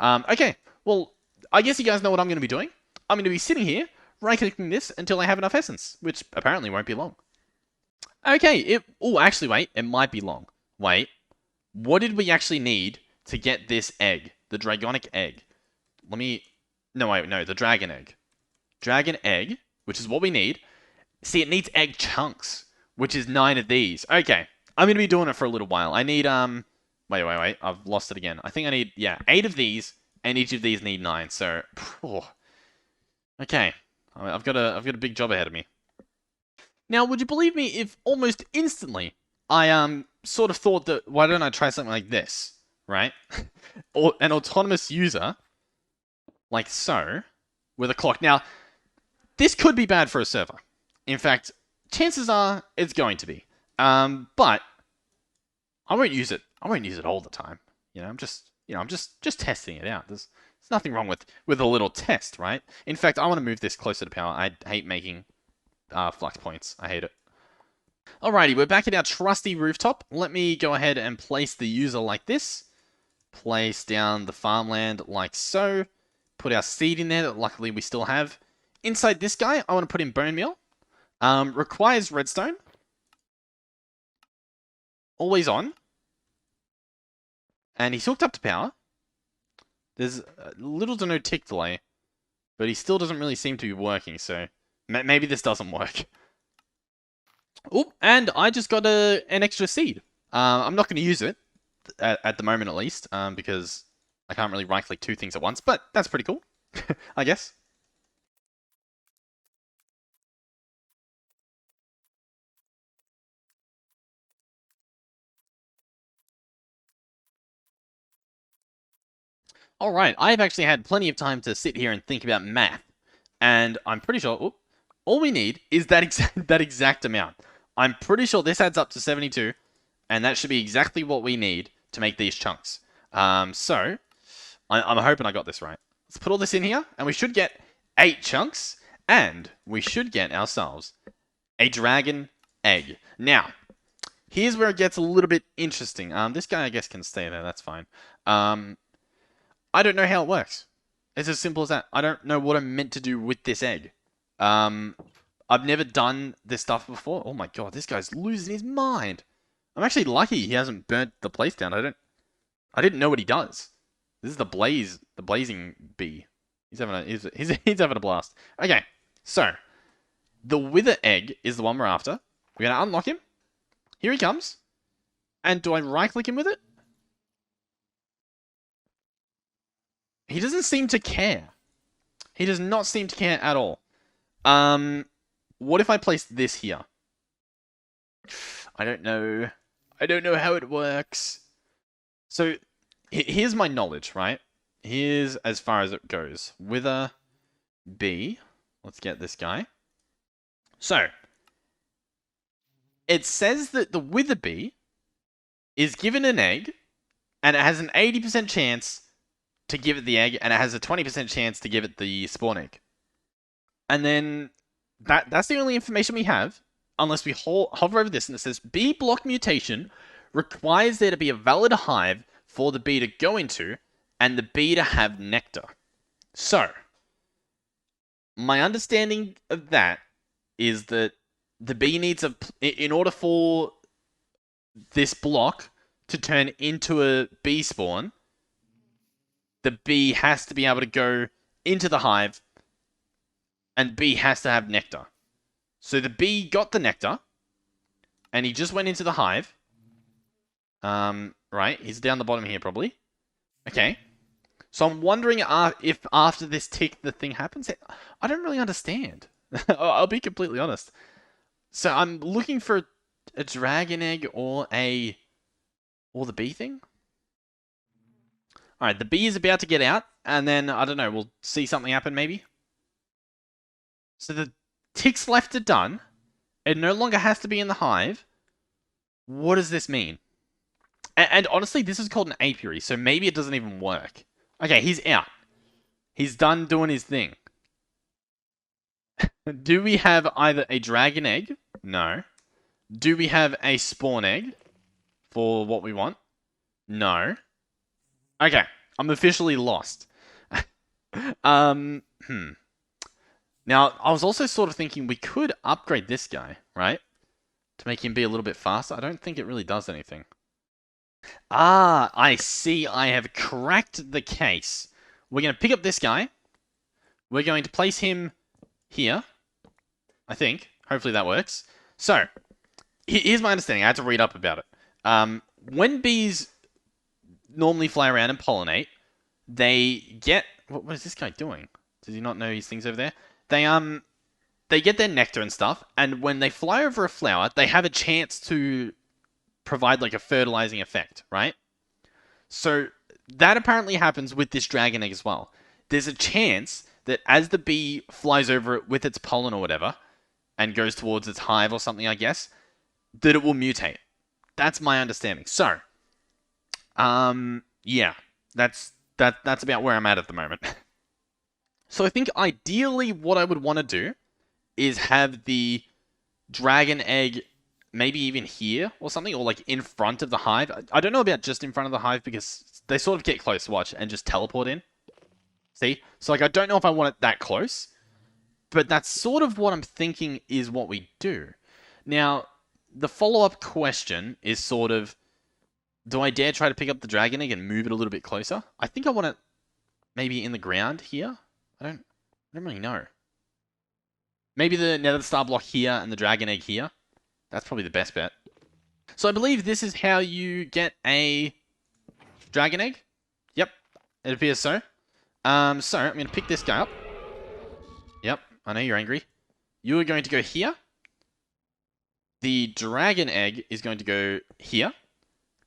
Speaker 1: Okay. Well, I guess you guys know what I'm going to be doing. I'm going to be sitting here, right-clicking this until I have enough essence, which apparently won't be long. Okay, actually, wait, it might be long. Wait, what did we actually need to get this egg? The Dragonic egg. The dragon egg. Dragon egg, which is what we need. See, it needs egg chunks, which is 9 of these. Okay, I'm going to be doing it for a little while. I need, wait. I've lost it again. I think I need, yeah, 8 of these, and each of these need 9. So, okay. I've got a big job ahead of me. Now, would you believe me if almost instantly I sort of thought that, why don't I try something like this, right? Or an autonomous user, like so, with a clock. Now, this could be bad for a server. In fact, chances are it's going to be. But I won't use it. I won't use it all the time. I'm just testing it out. There's nothing wrong with a little test, right? In fact, I want to move this closer to power. I hate making flux points. I hate it. Alrighty, we're back at our trusty rooftop. Let me go ahead and place the user like this. Place down the farmland like so. Put our seed in there that luckily we still have. Inside this guy, I want to put in bone meal. Requires redstone. Always on. And he's hooked up to power. There's little to no tick delay. But he still doesn't really seem to be working, so maybe this doesn't work. Oh, and I just got an extra seed. I'm not going to use it, at the moment at least, because I can't really right-click 2 things at once, but that's pretty cool, I guess. Alright, I've actually had plenty of time to sit here and think about math, and I'm pretty sure, all we need is that exact amount. I'm pretty sure this adds up to 72, and that should be exactly what we need to make these chunks. So, I'm hoping I got this right. Let's put all this in here, and we should get 8 chunks, and we should get ourselves a dragon egg. Now, here's where it gets a little bit interesting. This guy, I guess, can stay there. That's fine. I don't know how it works. It's as simple as that. I don't know what I'm meant to do with this egg. I've never done this stuff before. Oh my god, this guy's losing his mind. I'm actually lucky he hasn't burnt the place down. I didn't know what he does. This is the blazing bee. He's having a blast. Okay, so the wither egg is the one we're after. We're gonna unlock him. Here he comes. And do I right-click him with it? He doesn't seem to care. He does not seem to care at all. What if I place this here? I don't know. I don't know how it works. So, here's my knowledge, right? Here's as far as it goes. Wither bee. Let's get this guy. So, it says that the wither bee is given an egg, and it has an 80% chance to give it the egg, and it has a 20% chance to give it the spawn egg. And then that's the only information we have, unless we hover over this and it says bee block mutation requires there to be a valid hive for the bee to go into and the bee to have nectar. So, my understanding of that is that the bee needs in order for this block to turn into a bee spawn, the bee has to be able to go into the hive, and bee has to have nectar. So the bee got the nectar, and he just went into the hive. Right, he's down the bottom here probably. Okay. So I'm wondering if after this tick the thing happens. I don't really understand. I'll be completely honest. So I'm looking for a dragon egg or the bee thing. Alright, the bee is about to get out, and then, I don't know, we'll see something happen, maybe? So the ticks left are done. It no longer has to be in the hive. What does this mean? And honestly, this is called an apiary, so maybe it doesn't even work. Okay, he's out. He's done doing his thing. Do we have either a dragon egg? No. Do we have a spawn egg for what we want? No. Okay, I'm officially lost. Now, I was also sort of thinking we could upgrade this guy, right? To make him be a little bit faster. I don't think it really does anything. Ah, I see. I have cracked the case. We're going to pick up this guy. We're going to place him here. I think. Hopefully that works. So, here's my understanding. I had to read up about it. When bees normally fly around and pollinate, they get... What is this guy doing? Does he not know his things over there? They get their nectar and stuff, and when they fly over a flower, they have a chance to provide like a fertilizing effect, right? So that apparently happens with this dragon egg as well. There's a chance that as the bee flies over it with its pollen or whatever, and goes towards its hive or something, I guess, that it will mutate. That's my understanding. So, yeah, that's about where I'm at the moment. So I think ideally what I would want to do is have the dragon egg maybe even here or something, or like in front of the hive. I don't know about just in front of the hive because they sort of get close, watch, and just teleport in. See? So like I don't know if I want it that close, but that's sort of what I'm thinking is what we do. Now, the follow-up question is sort of, do I dare try to pick up the dragon egg and move it a little bit closer? I think I want it maybe in the ground here. I don't really know. Maybe the nether star block here and the dragon egg here. That's probably the best bet. So I believe this is how you get a dragon egg. Yep, it appears so. So I'm going to pick this guy up. Yep, I know you're angry. You are going to go here. The dragon egg is going to go here.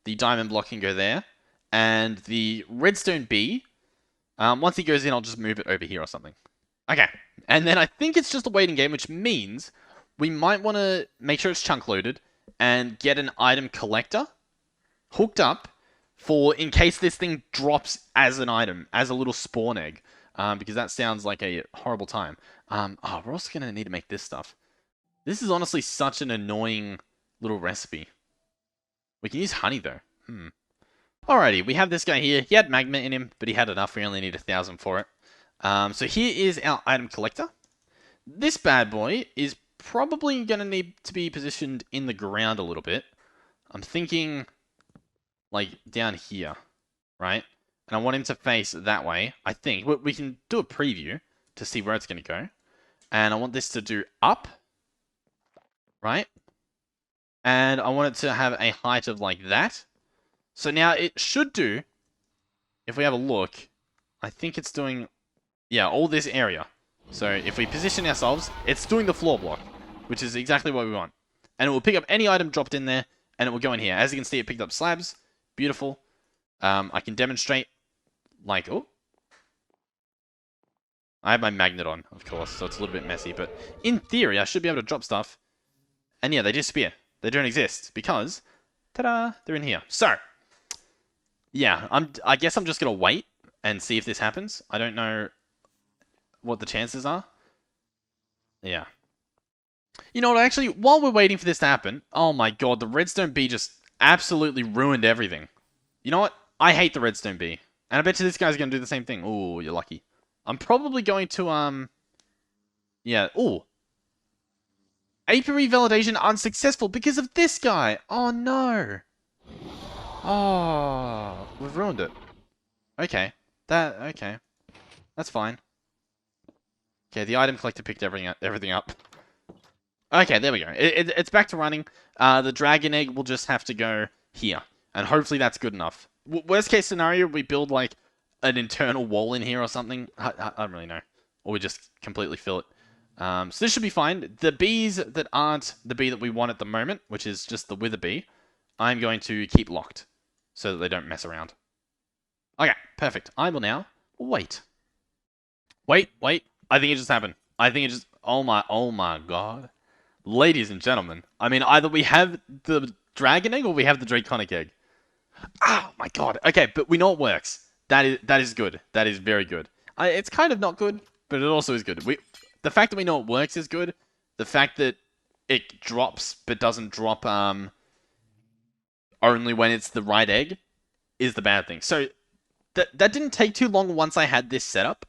Speaker 1: The diamond block can go there. And the redstone bee, once he goes in, I'll just move it over here or something. Okay, and then I think it's just a waiting game, which means we might want to make sure it's chunk loaded and get an item collector hooked up for in case this thing drops as an item, as a little spawn egg, because that sounds like a horrible time. Oh, we're also going to need to make this stuff. This is honestly such an annoying little recipe. We can use honey, though. Alrighty, we have this guy here. He had magma in him, but he had enough. We only need 1,000 for it. So here is our item collector. This bad boy is probably going to need to be positioned in the ground a little bit. I'm thinking, like, down here, right? And I want him to face that way, I think. We can do a preview to see where it's going to go. And I want this to do up, right? And I want it to have a height of like that. So now it should do, if we have a look, I think it's doing, yeah, all this area. So if we position ourselves, it's doing the floor block, which is exactly what we want. And it will pick up any item dropped in there, and it will go in here. As you can see, it picked up slabs. Beautiful. I can demonstrate, like, oh. I have my magnet on, of course, so it's a little bit messy. But in theory, I should be able to drop stuff. And yeah, they disappear. They don't exist because, ta-da, they're in here. So, yeah, I guess I'm just going to wait and see if this happens. I don't know what the chances are. Yeah. You know what, actually, while we're waiting for this to happen, oh my god, the redstone bee just absolutely ruined everything. You know what? I hate the redstone bee. And I bet you this guy's going to do the same thing. Ooh, you're lucky. I'm probably going to, yeah, ooh. Apiary validation unsuccessful because of this guy. Oh no. Oh, we've ruined it. Okay. Okay. That's fine. Okay, the item collector picked everything up. Okay, there we go. It's back to running. The dragon egg will just have to go here. And hopefully that's good enough. Worst case scenario, we build like an internal wall in here or something. I don't really know. Or we just completely fill it. So this should be fine. The bees that aren't the bee that we want at the moment, which is just the wither bee, I'm going to keep locked so that they don't mess around. Okay, perfect. I will now wait. Wait. I think it just happened. I think it just... Oh my god. Ladies and gentlemen, I mean, either we have the dragon egg or we have the draconic egg. Oh my god. Okay, but we know it works. That is good. That is very good. It's kind of not good, but it also is good. The fact that we know it works is good. The fact that it drops but doesn't drop only when it's the right egg is the bad thing. So that didn't take too long once I had this set up.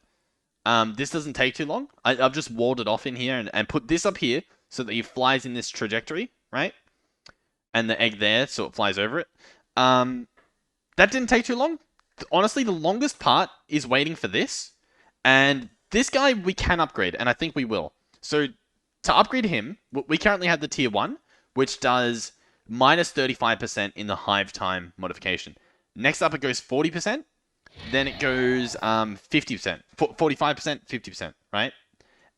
Speaker 1: This doesn't take too long. I've just walled it off in here and put this up here so that he flies in this trajectory, right? And the egg there so it flies over it. That didn't take too long. Honestly, the longest part is waiting for this. And this guy we can upgrade, and I think we will. So to upgrade him, we currently have the tier 1, which does minus 35% in the hive time modification. Next up, it goes 40%. Then it goes 50%, 45%, 50%, right?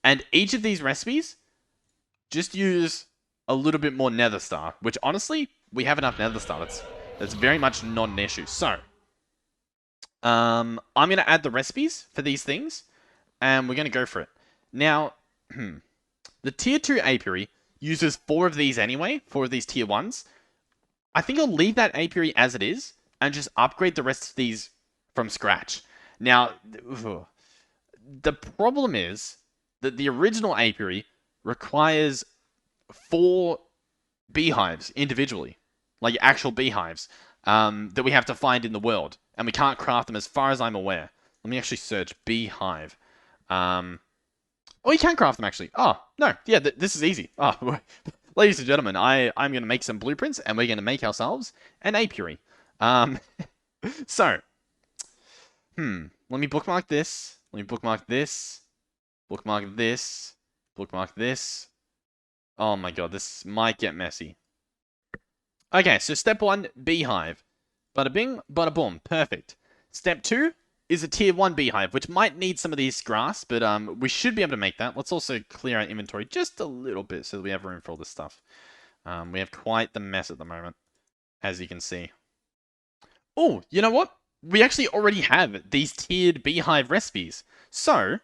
Speaker 1: And each of these recipes just use a little bit more nether star, which honestly, we have enough nether star. That's very much not an issue. So, I'm going to add the recipes for these things, and we're going to go for it. Now, the tier 2 apiary uses 4 of these anyway, 4 of these tier 1s. I think I'll leave that apiary as it is, and just upgrade the rest of these from scratch. Now, the problem is that the original apiary requires 4 beehives individually, like actual beehives, that we have to find in the world, and we can't craft them as far as I'm aware. Let me actually search beehive. Oh, you can craft them actually. Oh, no, yeah, this is easy. Oh, ladies and gentlemen, I'm going to make some blueprints, and we're going to make ourselves an apiary. So, let me bookmark this. Let me bookmark this. Bookmark this. Bookmark this. Oh my god, this might get messy. Okay, so step 1, beehive. Bada bing, bada boom. Perfect. Step 2 is a tier 1 beehive, which might need some of these grass, but we should be able to make that. Let's also clear our inventory just a little bit so that we have room for all this stuff. We have quite the mess at the moment, as you can see. Oh, you know what? We actually already have these tiered beehive recipes. So,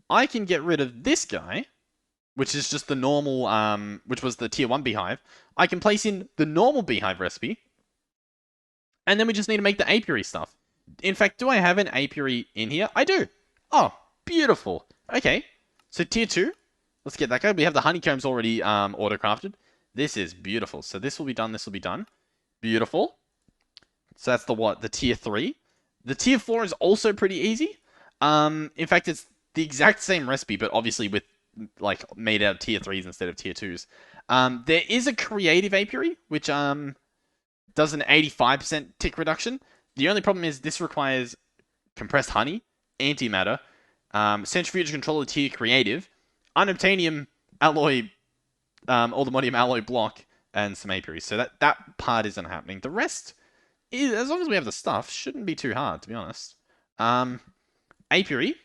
Speaker 1: I can get rid of this guy, which is just the normal, which was the tier 1 beehive. I can place in the normal beehive recipe, and then we just need to make the apiary stuff. In fact, do I have an apiary in here? I do. Oh, beautiful. Okay, so tier 2. Let's get that guy. We have the honeycombs already auto-crafted. This is beautiful. So this will be done, this will be done. Beautiful. So that's the tier 3. The tier 4 is also pretty easy. In fact, it's the exact same recipe, but obviously with, like, made out of tier 3s instead of tier 2s. There is a creative apiary, which does an 85% tick reduction. The only problem is this requires compressed honey, antimatter, centrifuge controller tier creative, unobtainium alloy, allthemodium alloy block, and some apiaries. So that part isn't happening. The rest, as long as we have the stuff, shouldn't be too hard, to be honest. Apiary.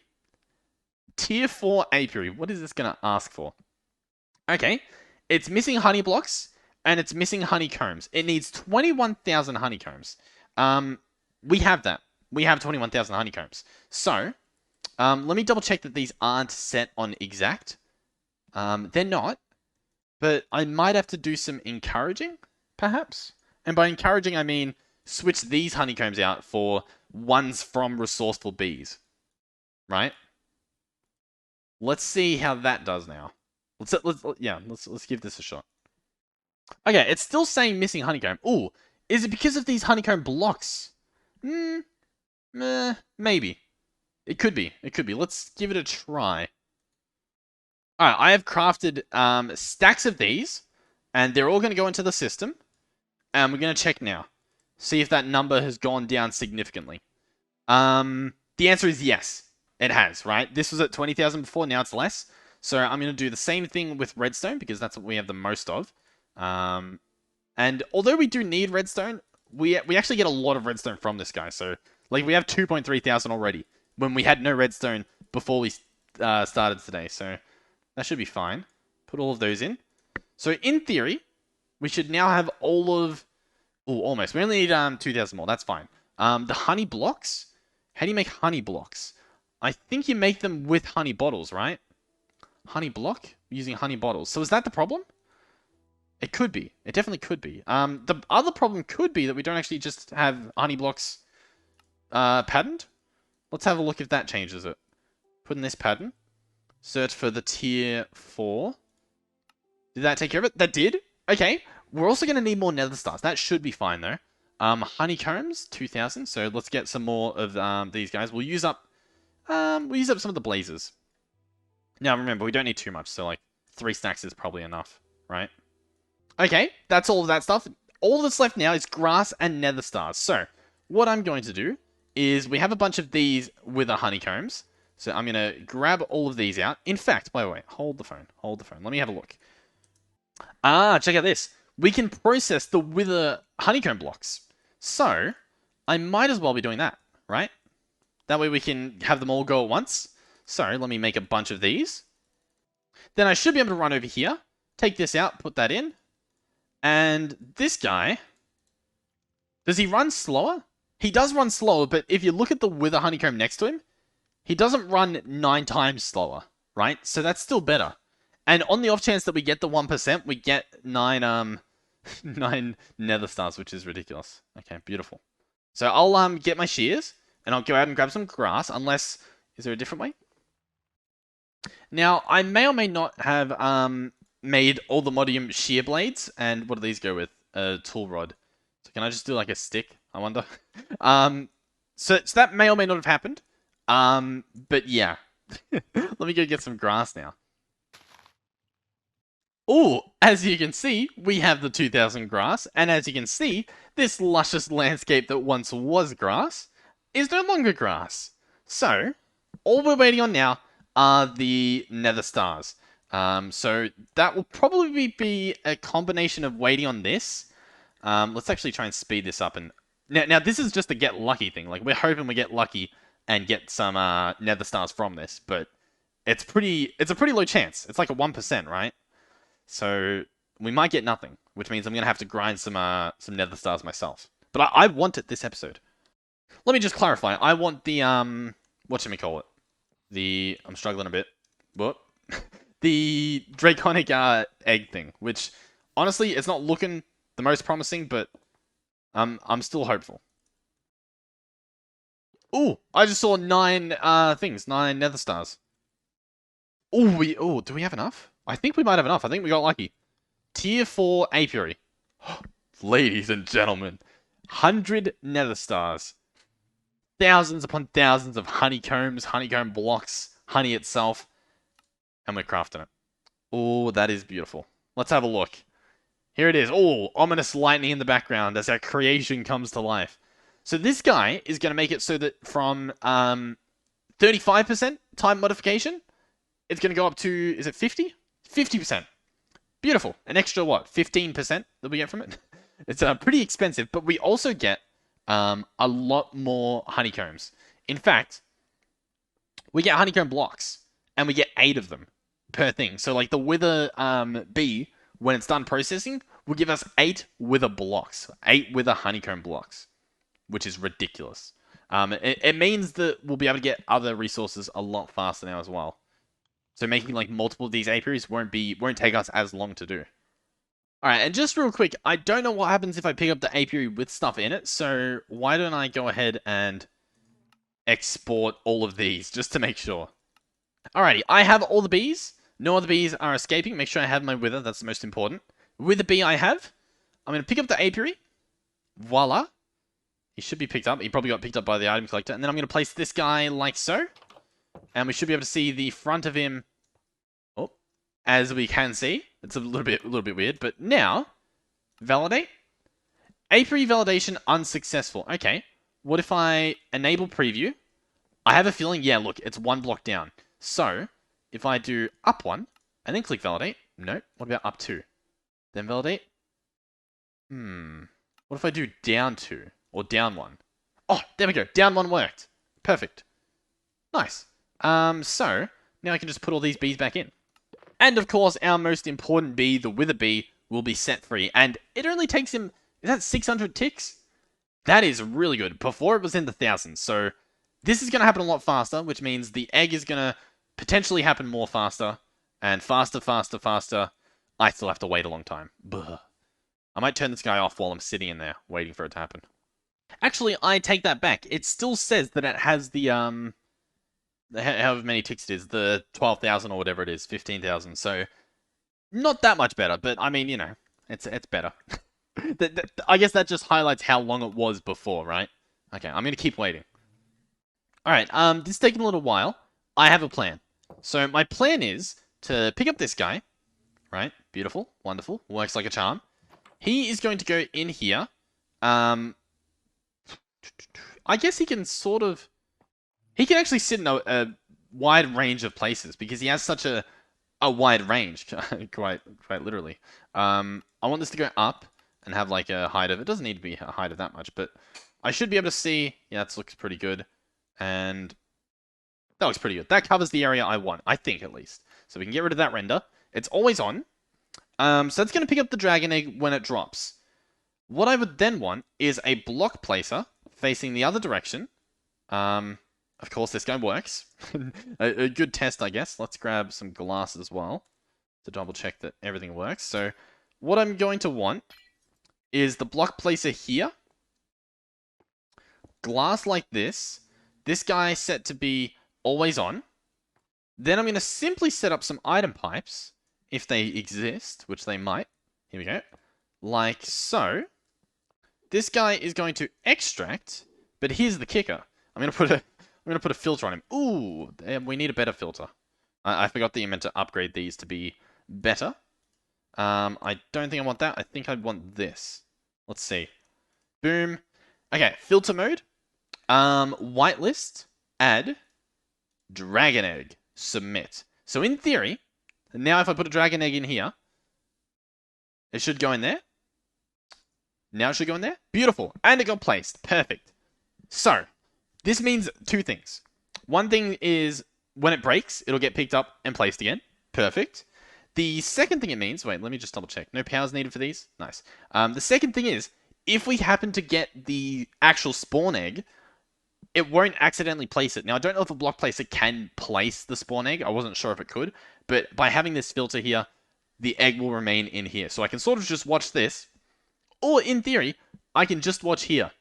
Speaker 1: Tier 4 apiary. What is this going to ask for? Okay. It's missing honey blocks, and it's missing honeycombs. It needs 21,000 honeycombs. We have that. We have 21,000 honeycombs. So, let me double check that these aren't set on exact. They're not. But I might have to do some encouraging, perhaps. And by encouraging, I mean switch these honeycombs out for ones from resourceful bees. Right? Let's see how that does now. Let's give this a shot. Okay, it's still saying missing honeycomb. Ooh, is it because of these honeycomb blocks? Maybe. It could be. It could be. Let's give it a try. Alright, I have crafted stacks of these, and they're all going to go into the system. And we're going to check now. See if that number has gone down significantly. The answer is yes. It has, right? This was at 20,000 before, now it's less. So I'm going to do the same thing with redstone, because that's what we have the most of. And although we do need redstone, we actually get a lot of redstone from this guy. So, like, we have 2.3 thousand already, when we had no redstone before we started today. So, that should be fine. Put all of those in. So, in theory, we should now have all of... Oh, almost. We only need 2,000 more. That's fine. The honey blocks. How do you make honey blocks? I think you make them with honey bottles, right? Honey block? Using honey bottles. So is that the problem? It could be. It definitely could be. The other problem could be that we don't actually just have honey blocks patterned. Let's have a look if that changes it. Put in this pattern. Search for the tier 4. Did that take care of it? That did? Okay. We're also going to need more nether stars. That should be fine, though. Honeycombs, 2,000. So let's get some more of these guys. We'll use up some of the blazes. Now, remember, we don't need too much. So, like, 3 stacks is probably enough, right? Okay, that's all of that stuff. All that's left now is grass and nether stars. So, what I'm going to do is we have a bunch of these with the honeycombs. So, I'm going to grab all of these out. In fact, by the way, hold the phone. Hold the phone. Let me have a look. Ah, check out this. we can process the wither honeycomb blocks. So, I might as well be doing that, right? That way we can have them all go at once. So, let me make a bunch of these. Then I should be able to run over here, take this out, put that in. And this guy, does he run slower? He does run slower, but if you look at the wither honeycomb next to him, he doesn't run 9 times slower, right? So that's still better. And on the off chance that we get the 1%, we get 9 nether stars, which is ridiculous. Okay, beautiful. So I'll get my shears, and I'll go out and grab some grass, unless... Is there a different way? Now, I may or may not have made all the modium shear blades, and what do these go with? A tool rod. So can I just do like a stick, I wonder? So that may or may not have happened. But yeah. Let me go get some grass now. Oh, as you can see, we have the 2000 grass, and as you can see, this luscious landscape that once was grass is no longer grass. So, all we're waiting on now are the nether stars. So that will probably be a combination of waiting on this. Let's actually try and speed this up. And now this is just a get lucky thing. Like, we're hoping we get lucky and get some nether stars from this, but it's a pretty low chance. It's like a 1%, right? So we might get nothing, which means I'm gonna have to grind some nether stars myself. But I want it this episode. Let me just clarify. I want the what should we call it? I'm struggling a bit. What? The Dragonic egg thing, which honestly it's not looking the most promising, but I'm still hopeful. Ooh, I just saw 9 9 nether stars. Ooh, do we have enough? I think we might have enough. I think we got lucky. Tier 4 apiary. Ladies and gentlemen, 100 nether stars. Thousands upon thousands of honeycombs, honeycomb blocks, honey itself. And we're crafting it. Oh, that is beautiful. Let's have a look. Here it is. Oh, ominous lightning in the background as our creation comes to life. So this guy is going to make it so that from 35% time modification, it's going to go up to, is it 50? 50%. Beautiful. An extra, what, 15% that we get from it? It's pretty expensive, but we also get a lot more honeycombs. In fact, we get honeycomb blocks, and we get 8 of them per thing. So, like, the wither bee, when it's done processing, will give us 8 wither blocks. 8 wither honeycomb blocks, which is ridiculous. It means that we'll be able to get other resources a lot faster now as well. So making like multiple of these apiaries won't take us as long to do. Alright, and just real quick, I don't know what happens if I pick up the apiary with stuff in it, so why don't I go ahead and export all of these, just to make sure. Alrighty, I have all the bees. No other bees are escaping. Make sure I have my wither, that's the most important. With the bee I have, I'm going to pick up the apiary. Voila. He should be picked up. He probably got picked up by the item collector. And then I'm going to place this guy like so. And we should be able to see the front of him. Oh, as we can see. It's a little bit weird. But now, validate. Apiary validation unsuccessful. Okay. What if I enable preview? I have a feeling, yeah, look, it's 1 block down. So, if I do up 1, and then click validate. No. What about up 2? Then validate. What if I do down 2? Or down 1? Oh, there we go. Down 1 worked. Perfect. Nice. So, now I can just put all these bees back in. And of course, our most important bee, the wither bee, will be set free. And it only takes him, is that 600 ticks? That is really good. Before it was in the thousands. So, this is going to happen a lot faster, which means the egg is going to potentially happen more faster. And faster. I still have to wait a long time. Buh. I might turn this guy off while I'm sitting in there, waiting for it to happen. Actually, I take that back. It still says that it has the, however many ticks it is, the 12,000 or whatever it is, 15,000. So, not that much better, but I mean, you know, it's better. I guess that just highlights how long it was before, right? Okay, I'm going to keep waiting. Alright, this is taking a little while. I have a plan. So, my plan is to pick up this guy, right? Beautiful, wonderful, works like a charm. He is going to go in here. I guess he can sort of... He can actually sit in a wide range of places because he has such a a wide range, quite literally. I want this to go up and have like a height of, it doesn't need to be a height of that much, but I should be able to see, yeah, that looks pretty good. And that looks pretty good. That covers the area I want, I think at least. So we can get rid of that render. It's always on. So it's going to pick up the dragon egg when it drops. What I would then want is a block placer facing the other direction. Of course, this guy works. a good test, I guess. Let's grab some glass as well to double check that everything works. So what I'm going to want is the block placer here. Glass like this. This guy set to be always on. Then I'm going to simply set up some item pipes, if they exist, which they might. Here we go. Like so. This guy is going to extract, but here's the kicker. I'm going to put a filter on him. Ooh, we need a better filter. I forgot that you meant to upgrade these to be better. I don't think I want that. I think I want this. Let's see. Boom. Okay, filter mode. Whitelist. Add. Dragon egg. Submit. So in theory, now if I put a dragon egg in here, it should go in there. Now it should go in there. Beautiful. And it got placed. Perfect. So, this means two things. One thing is, when it breaks, it'll get picked up and placed again. Perfect. The second thing it means, wait, let me just double check. No powers needed for these? Nice. The second thing is, if we happen to get the actual spawn egg, it won't accidentally place it. Now, I don't know if a block placer can place the spawn egg. I wasn't sure if it could. But by having this filter here, the egg will remain in here. So I can sort of just watch this. Or, in theory, I can just watch here.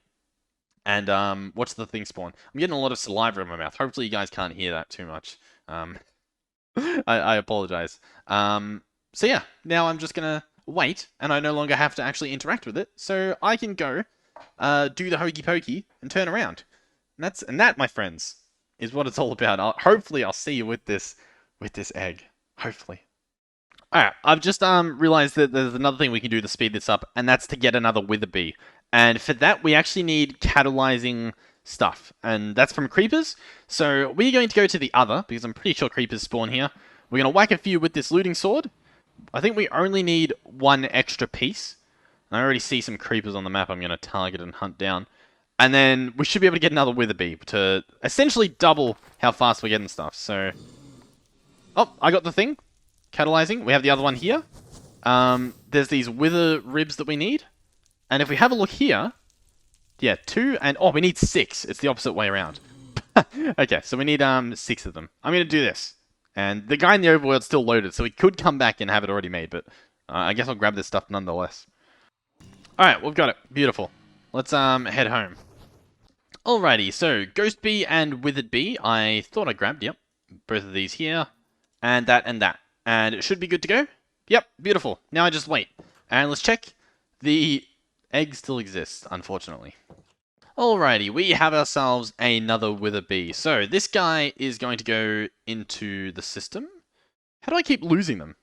Speaker 1: And watch the thing spawn. I'm getting a lot of saliva in my mouth. Hopefully you guys can't hear that too much. I apologize. So yeah, now I'm just going to wait. And I no longer have to actually interact with it. So I can go do the hokey pokey and turn around. And that, my friends, is what it's all about. Hopefully I'll see you with this egg. Hopefully. Alright, I've just realized that there's another thing we can do to speed this up, and that's to get another wither bee. And for that, we actually need catalyzing stuff, and that's from creepers. So we're going to go to the other, because I'm pretty sure creepers spawn here. We're going to whack a few with this looting sword. I think we only need one extra piece. I already see some creepers on the map I'm going to target and hunt down. And then we should be able to get another wither bee to essentially double how fast we're getting stuff. So, oh, I got the thing. Catalyzing. We have the other one here. There's these wither ribs that we need. And if we have a look here, yeah, 2 and... oh, we need 6. It's the opposite way around. Okay, so we need 6 of them. I'm going to do this. And the guy in the overworld's still loaded, so he could come back and have it already made, but I guess I'll grab this stuff nonetheless. Alright, we've got it. Beautiful. Let's head home. Alrighty, so Ghost Bee and Withered Bee, I thought I grabbed, yep. Both of these here. And that and that. And it should be good to go. Yep, beautiful. Now I just wait. And let's check. The egg still exists, unfortunately. Alrighty, we have ourselves another wither bee. So this guy is going to go into the system. How do I keep losing them?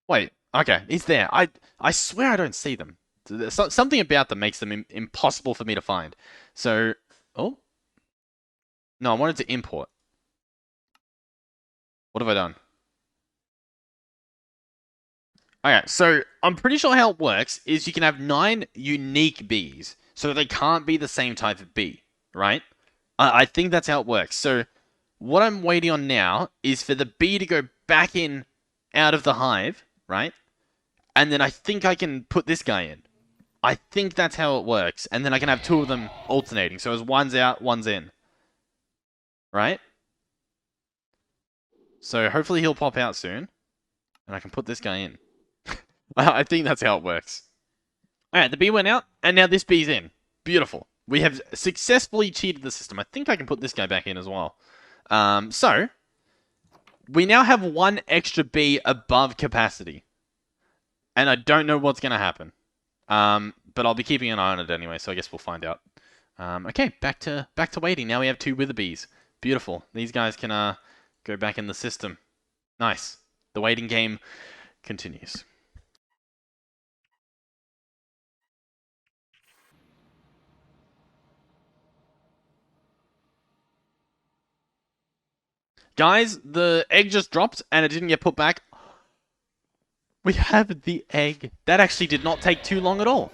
Speaker 1: Wait, okay, he's there. I swear I don't see them. Something about them makes them impossible for me to find. So, oh. No, I wanted to import. What have I done? Okay, so I'm pretty sure how it works is you can have 9 unique bees. So they can't be the same type of bee, right? I think that's how it works. So what I'm waiting on now is for the bee to go back in out of the hive, right? And then I think I can put this guy in. I think that's how it works. And then I can have 2 of them alternating. So as one's out, one's in. Right? So hopefully he'll pop out soon. And I can put this guy in. I think that's how it works. Alright, the bee went out, and now this bee's in. Beautiful. We have successfully cheated the system. I think I can put this guy back in as well. So, we now have 1 extra bee above capacity. And I don't know what's going to happen. But I'll be keeping an eye on it anyway, so I guess we'll find out. Okay, back to waiting. Now we have 2 wither bees. Beautiful. These guys can go back in the system. Nice. The waiting game continues. Guys, the egg just dropped and it didn't get put back. We have the egg. That actually did not take too long at all.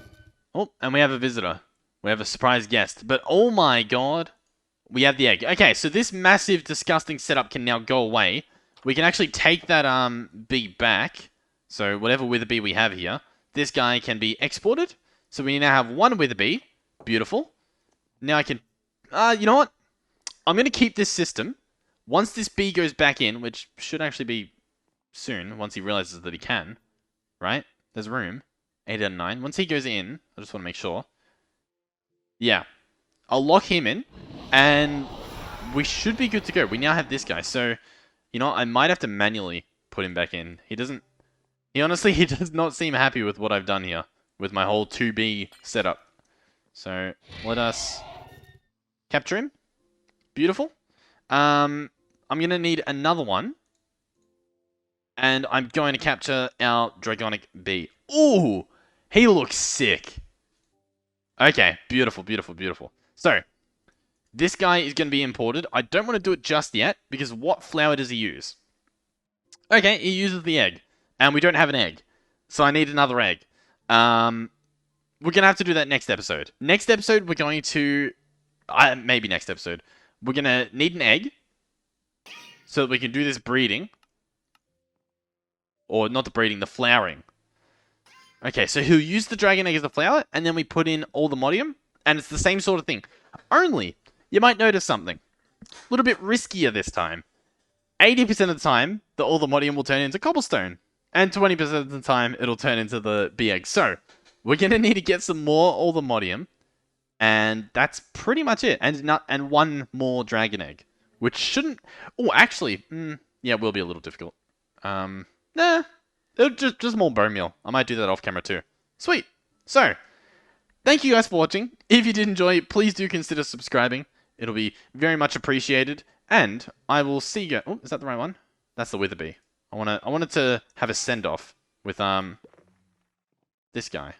Speaker 1: Oh, and we have a visitor. We have a surprise guest. But oh my god. We have the egg. Okay, so this massive, disgusting setup can now go away. We can actually take that bee back. So whatever wither bee we have here, this guy can be exported. So we now have one wither bee. Beautiful. Now I can... you know what? I'm going to keep this system. Once this bee goes back in, which should actually be soon, once he realizes that he can. Right? There's room. 8 out of 9. Once he goes in, I just want to make sure. Yeah. I'll lock him in. And we should be good to go. We now have this guy. So, you know, I might have to manually put him back in. He doesn't... He honestly, he does not seem happy with what I've done here. With my whole 2B setup. So, let us capture him. Beautiful. I'm going to need another one. And I'm going to capture our Dragonic bee. Ooh! He looks sick. Okay, beautiful, beautiful, beautiful. So, this guy is going to be imported. I don't want to do it just yet, because what flower does he use? Okay, he uses the egg. And we don't have an egg. So I need another egg. We're going to have to do that next episode. Next episode, we're going to... maybe next episode. We're going to need an egg. So that we can do this breeding. Or not the breeding, the flowering. Okay, so he'll use the dragon egg as a flower, and then we put in all the modium, and it's the same sort of thing. Only, you might notice something. A little bit riskier this time. 80% of the time, all the modium will turn into cobblestone. And 20% of the time, it'll turn into the bee egg. So, we're going to need to get some more all the modium. And that's pretty much it. And one more dragon egg. Which shouldn't... Oh, actually, yeah, it will be a little difficult. Nah, just more bone meal. I might do that off camera too. Sweet. So, thank you guys for watching. If you did enjoy, please do consider subscribing. It'll be very much appreciated. And I will see you... Oh, is that the right one? That's the wither bee. I wanted to have a send-off with, this guy.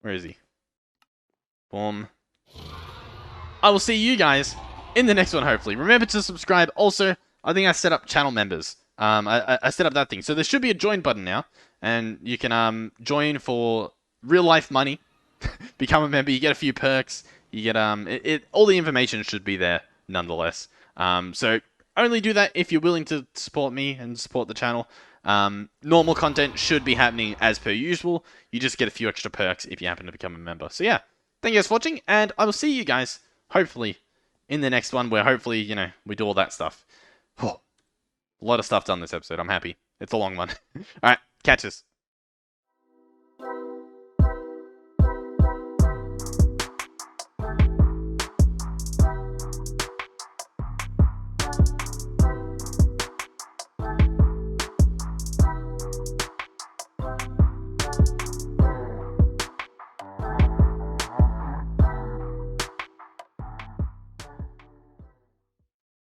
Speaker 1: Where is he? Boom. I will see you guys in the next one, hopefully. Remember to subscribe. Also, I think I set up channel members. I set up that thing. So there should be a join button now. And you can join for real-life money. Become a member. You get a few perks. You get... all the information should be there, nonetheless. So only do that if you're willing to support me and support the channel. Normal content should be happening as per usual. You just get a few extra perks if you happen to become a member. So yeah, thank you guys for watching, and I will see you guys, hopefully, in the next one, where hopefully, you know, we do all that stuff. Oh, a lot of stuff done this episode. I'm happy. It's a long one. Alright, catch us.